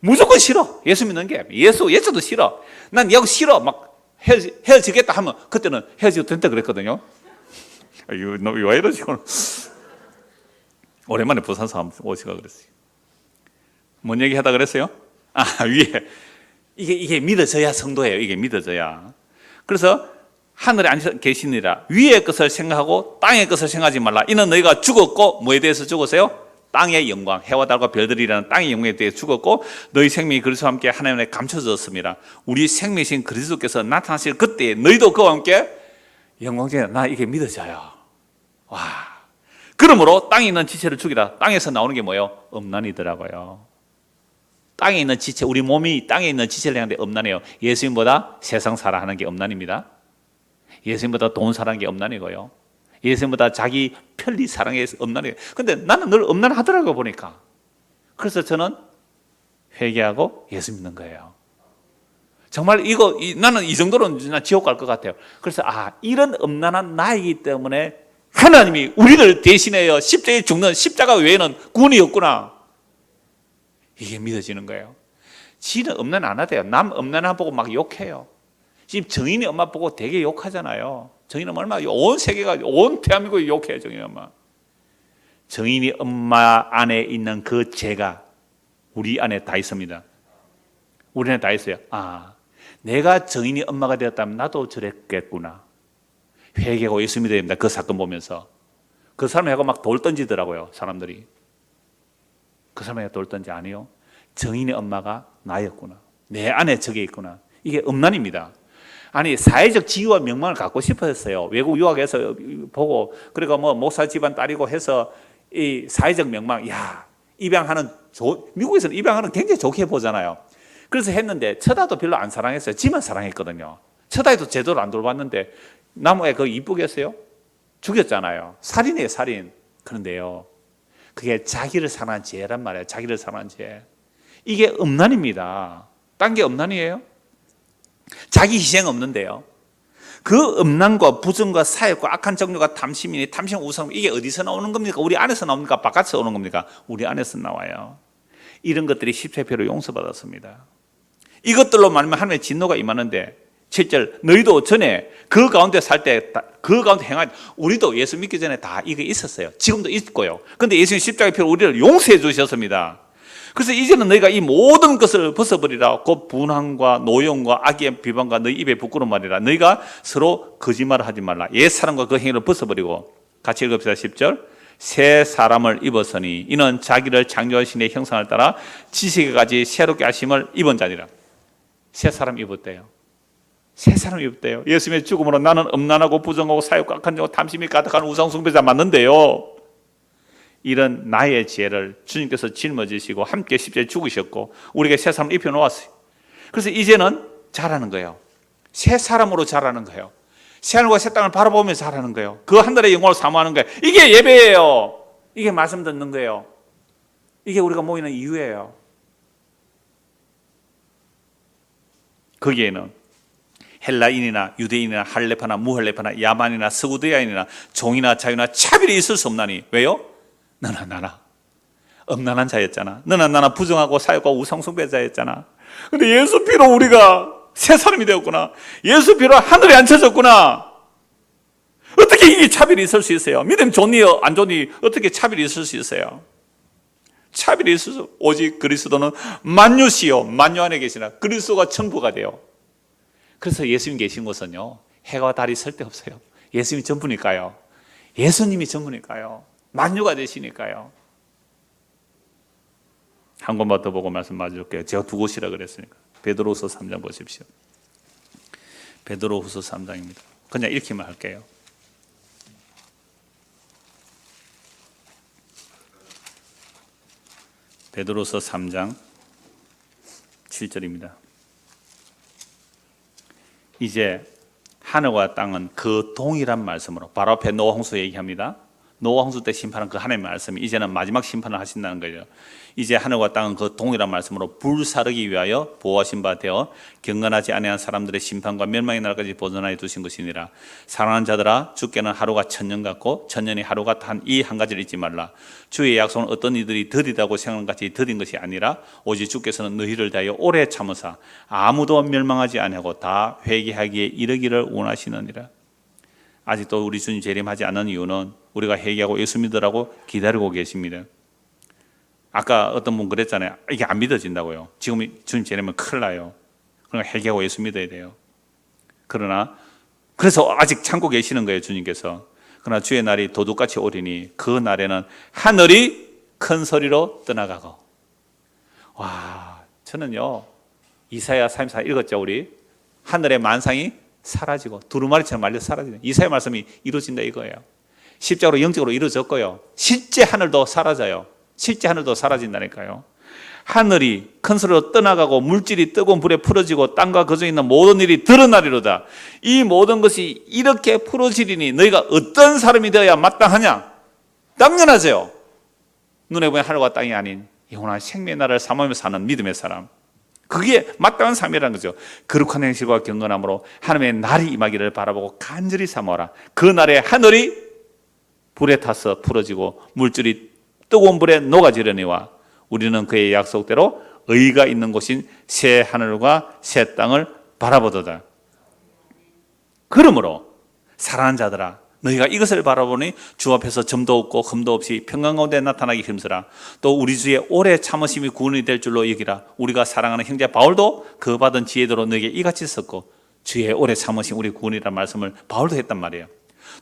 무조건 싫어. 예수 믿는 게. 예수도 싫어. 난 얘하고 싫어. 막 헤어지겠다 하면 그때는 헤어지도 된다 그랬거든요. 이거 왜 이러지? 오랜만에 부산 사람 오시가 그랬어요. 뭔 얘기 하다 그랬어요? 위에 이게 믿어져야 성도예요. 이게 믿어져야. 그래서 하늘에 앉아 계시니라 위의 것을 생각하고 땅의 것을 생각하지 말라. 이는 너희가 죽었고 뭐에 대해서 죽었어요? 땅의 영광, 해와 달과 별들이라는 땅의 영광에 대해 죽었고 너희 생명이 그리스도와 함께 하나님의 감춰졌습니다. 우리 생명이신 그리스도께서 나타나실 그때에 너희도 그와 함께 영광중에 나 이게 믿어져요. 와. 그러므로 땅에 있는 지체를 죽이라. 땅에서 나오는 게 뭐예요? 음란이더라고요. 땅에 있는 지체, 우리 몸이 땅에 있는 지체를 향하는데 음란해요. 예수님보다 세상 살아하는 게 음란입니다. 예수님보다 돈 사랑하는 게 음란이고요. 예수님보다 자기 편리 사랑해서 음란해요. 근데 나는 늘 음란하더라고 보니까. 그래서 저는 회개하고 예수 믿는 거예요. 정말 나는 이 정도로는 지옥 갈 것 같아요. 그래서 이런 음란한 나이기 때문에 하나님이 우리를 대신하여 십자가에 죽는 십자가 외에는 구원이 없구나. 이게 믿어지는 거예요. 지는 음란 안 하대요. 남 음란한 보고 막 욕해요. 지금 정인이 엄마 보고 되게 욕하잖아요. 정인이 엄마 얼마나 온 세계가 온 대한민국이 욕해요. 정인이 엄마. 정인이 엄마 안에 있는 그 죄가 우리 안에 다 있습니다. 우리 안에 다 있어요. 내가 정인이 엄마가 되었다면 나도 저랬겠구나. 회개하고 예수 믿어야 됩니다. 그 사건 보면서. 그 사람하고 막 돌 던지더라고요. 사람들이. 그 사람에게 돌 던지 아니요. 정인의 엄마가 나였구나. 내 안에 저게 있구나. 이게 음란입니다. 아니 사회적 지위와 명망을 갖고 싶었어요. 외국 유학에서 보고 그러니까 뭐 목사 집안 딸이고 해서 이 사회적 명망, 입양하는 미국에서는 입양하는 굉장히 좋게 보잖아요. 그래서 했는데 처다도 별로 안 사랑했어요. 지만 사랑했거든요. 처다에도 제대로 안 돌봤는데 나무에 그거 이쁘겠어요? 죽였잖아요. 살인이에요, 살인. 그런데요, 그게 자기를 사랑한 죄란 말이에요. 자기를 사랑한 죄. 이게 음란입니다. 딴 게 음란이에요? 자기 희생 없는데요. 그 음란과 부정과 사욕과 악한 정욕과 탐심이니 탐심 우상, 이게 어디서 나오는 겁니까? 우리 안에서 나옵니까? 바깥에서 오는 겁니까? 우리 안에서 나와요. 이런 것들이 십자가로 용서받았습니다. 이것들로 말하면 하나님의 진노가 임하는데 7절 너희도 전에 그 가운데 살 때 그 가운데 행할 우리도 예수 믿기 전에 다 이게 있었어요. 지금도 있고요. 그런데 예수님 십자가의 피로 우리를 용서해 주셨습니다. 그래서 이제는 너희가 이 모든 것을 벗어버리라. 곧 분함과 노용과 악의 비방과 너희 입에 부끄러운 말이라. 너희가 서로 거짓말을 하지 말라. 옛 사람과 그 행위를 벗어버리고 같이 읽읍시다. 10절 새 사람을 입었으니 이는 자기를 창조하신 이의 형상을 따라 지식에까지 새롭게 하심을 입은 자니라. 새 사람 입었대요. 새 사람 입었대요. 예수님의 죽음으로 나는 음란하고 부정하고 사욕과 악한 자고 탐심이 가득한 우상숭배자 맞는데요, 이런 나의 죄를 주님께서 짊어지시고 함께 십자가에 죽으셨고 우리에게 새 사람을 입혀놓았어요. 그래서 이제는 자라는 거예요. 새 사람으로 자라는 거예요. 새 하늘과 새 땅을 바라보면서 자라는 거예요. 그 하늘의 영광을 사모하는 거예요. 이게 예배예요. 이게 말씀 듣는 거예요. 이게 우리가 모이는 이유예요. 거기에는 헬라인이나 유대인이나 할레파나 무할레파나 야만이나 서구대야인이나 종이나 자유나 차별이 있을 수 없나니. 왜요? 너나 나나 음란한 자였잖아. 너나 나나 부정하고 사욕과 우상숭배자였잖아. 근데 예수 피로 우리가 새 사람이 되었구나. 예수 피로 하늘에 앉혀졌구나. 어떻게 이게 차별이 있을 수 있어요? 믿음 좋니 안 좋니 어떻게 차별이 있을 수 있어요? 차별이 있을 수, 오직 그리스도는 만유시요 만유 안에 계시나 그리스도가 전부가 돼요. 그래서 예수님 계신 곳은요, 해가 달이 설 데 없어요. 예수님이 전부니까요. 예수님이 전부니까요. 만유가 되시니까요. 한 곳만 더 보고 말씀 맞을게요. 제가 두 곳이라 그랬으니까. 베드로후서 3장 보십시오. 베드로후서 3장입니다. 그냥 읽기만 할게요. 베드로후서 3장 7절입니다. 이제 하늘과 땅은 그 동일한 말씀으로, 바로 앞에 노아 홍수 얘기합니다. 노아 홍수 때 심판한 그 하나님의 말씀이 이제는 마지막 심판을 하신다는 거예요. 이제 하늘과 땅은 그 동일한 말씀으로 불사르기 위하여 보호하신 바 되어 경건하지 아니한 사람들의 심판과 멸망의 날까지 보존하여 두신 것이니라. 사랑하는 자들아, 주께는 하루가 천년 같고 천년이 하루 같은 이 한 가지를 잊지 말라. 주의 약속은 어떤 이들이 더디다고 생각하는 같이 더딘 것이 아니라 오직 주께서는 너희를 다하여 오래 참으사 아무도 멸망하지 아니하고 다 회개하기에 이르기를 원하시느니라. 아직도 우리 주님 재림하지 않은 이유는 우리가 회개하고 예수 믿으라고 기다리고 계십니다. 아까 어떤 분 그랬잖아요. 이게 안 믿어진다고요. 지금 주님 재림은 큰일 나요. 그러니까 회개하고 예수 믿어야 돼요. 그래서 아직 참고 계시는 거예요, 주님께서. 그러나 주의 날이 도둑같이 오리니 그 날에는 하늘이 큰 소리로 떠나가고. 와, 저는요 이사야 34 읽었죠, 우리. 하늘의 만상이 사라지고 두루마리처럼 말려 사라지는 이사야 말씀이 이루어진다 이거예요. 십자가로 영적으로 이루어졌고요. 실제 하늘도 사라져요. 실제 하늘도 사라진다니까요. 하늘이 큰 소리로 떠나가고 물질이 뜨거운 불에 풀어지고 땅과 그중에 있는 모든 일이 드러나리로다. 이 모든 것이 이렇게 풀어지리니 너희가 어떤 사람이 되어야 마땅하냐? 당연하죠. 눈에 보이는 하늘과 땅이 아닌 영원한 생명의 나라를 사모하며 사는 믿음의 사람, 그게 마땅한 삶이라는 거죠. 거룩한 행실과 경건함으로 하나님의 날이 임하기를 바라보고 간절히 사모하라. 그 날에 하늘이 불에 타서 풀어지고 물질이 뜨거운 불에 녹아지려니와 우리는 그의 약속대로 의가 있는 곳인 새 하늘과 새 땅을 바라보도다. 그러므로 사랑하는 자들아, 너희가 이것을 바라보니 주 앞에서 점도 없고 흠도 없이 평강 가운데 나타나기 힘쓰라. 또 우리 주의 오래 참으심이 구원이 될 줄로 여기라. 우리가 사랑하는 형제 바울도 그 받은 지혜대로 너에게 이같이 썼고 주의 오래 참으심 우리 구원이라는 말씀을 바울도 했단 말이에요.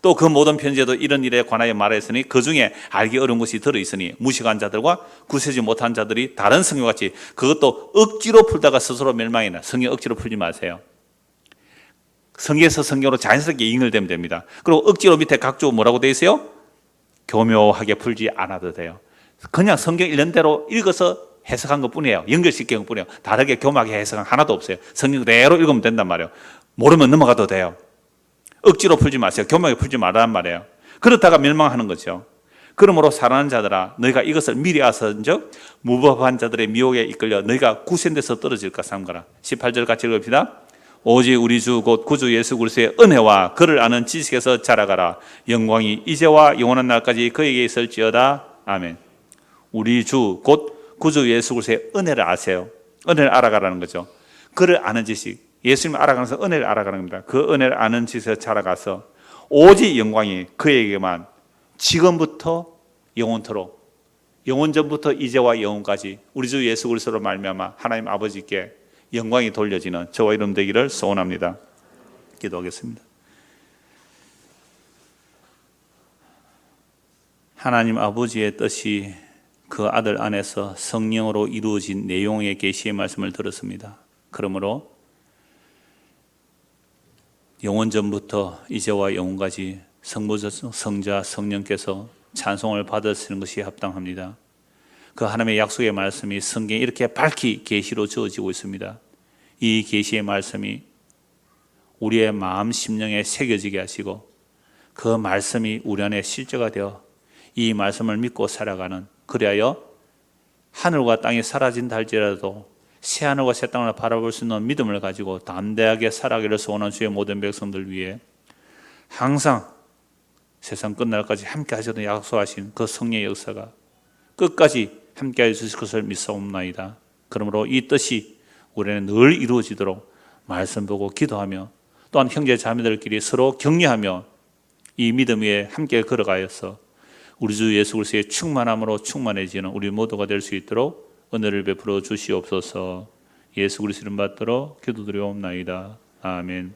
또 그 모든 편지에도 이런 일에 관하여 말했으니 그 중에 알기 어려운 것이 들어있으니 무식한 자들과 구세지 못한 자들이 다른 성경같이 그것도 억지로 풀다가 스스로 멸망이나. 성경 억지로 풀지 마세요. 성경에서 성경으로 자연스럽게 연결되면 됩니다. 그리고 억지로 밑에 각주 뭐라고 되어 있어요? 교묘하게 풀지 않아도 돼요. 그냥 성경 읽는대로 읽어서 해석한 것뿐이에요. 연결시킨 것뿐이에요. 다르게 교묘하게 해석한 하나도 없어요. 성경 그대로 읽으면 된단 말이에요. 모르면 넘어가도 돼요. 억지로 풀지 마세요. 교묘하게 풀지 말라는 말이에요. 그렇다가 멸망하는 거죠. 그러므로 사랑하는 자들아, 너희가 이것을 미리 아선즉 무법한 자들의 미혹에 이끌려 너희가 구센데서 떨어질까 삼가라. 18절 같이 읽읍시다. 오직 우리 주 곧 구주 예수 그리스도의 은혜와 그를 아는 지식에서 자라가라. 영광이 이제와 영원한 날까지 그에게 있을지어다. 아멘. 우리 주 곧 구주 예수 그리스도의 은혜를 아세요. 은혜를 알아가라는 거죠. 그를 아는 지식, 예수님을 알아가면서 은혜를 알아가는 겁니다. 그 은혜를 아는 지식에서 자라가서 오직 영광이 그에게만 지금부터 영원토록, 영원전부터 이제와 영원까지 우리 주 예수 그리스도로 말미암아 하나님 아버지께 영광이 돌려지는 저와 이름 되기를 소원합니다. 기도하겠습니다. 하나님 아버지의 뜻이 그 아들 안에서 성령으로 이루어진 내용의 계시의 말씀을 들었습니다. 그러므로 영원전부터 이제와 영원까지 성부자, 성자, 성령께서 찬송을 받으시는 것이 합당합니다. 그 하나님의 약속의 말씀이 성경에 이렇게 밝히 계시로 주어지고 있습니다. 이 계시의 말씀이 우리의 마음 심령에 새겨지게 하시고 그 말씀이 우리 안에 실제가 되어 이 말씀을 믿고 살아가는, 그리하여 하늘과 땅이 사라진다 할지라도 새 하늘과 새 땅을 바라볼 수 있는 믿음을 가지고 담대하게 살아가기를 소원하는 주의 모든 백성들 위해 항상 세상 끝날까지 함께 하시던 약속하신 그 성령의 역사가 끝까지 함께해 주실 것을 믿사옵나이다. 그러므로 이 뜻이 우리는 늘 이루어지도록 말씀 보고 기도하며 또한 형제 자매들끼리 서로 격려하며 이 믿음 위에 함께 걸어가여서 우리 주 예수 그리스도의 충만함으로 충만해지는 우리 모두가 될 수 있도록 은혜를 베풀어 주시옵소서. 예수 그리스도 이름 받들어 기도드리옵나이다. 아멘.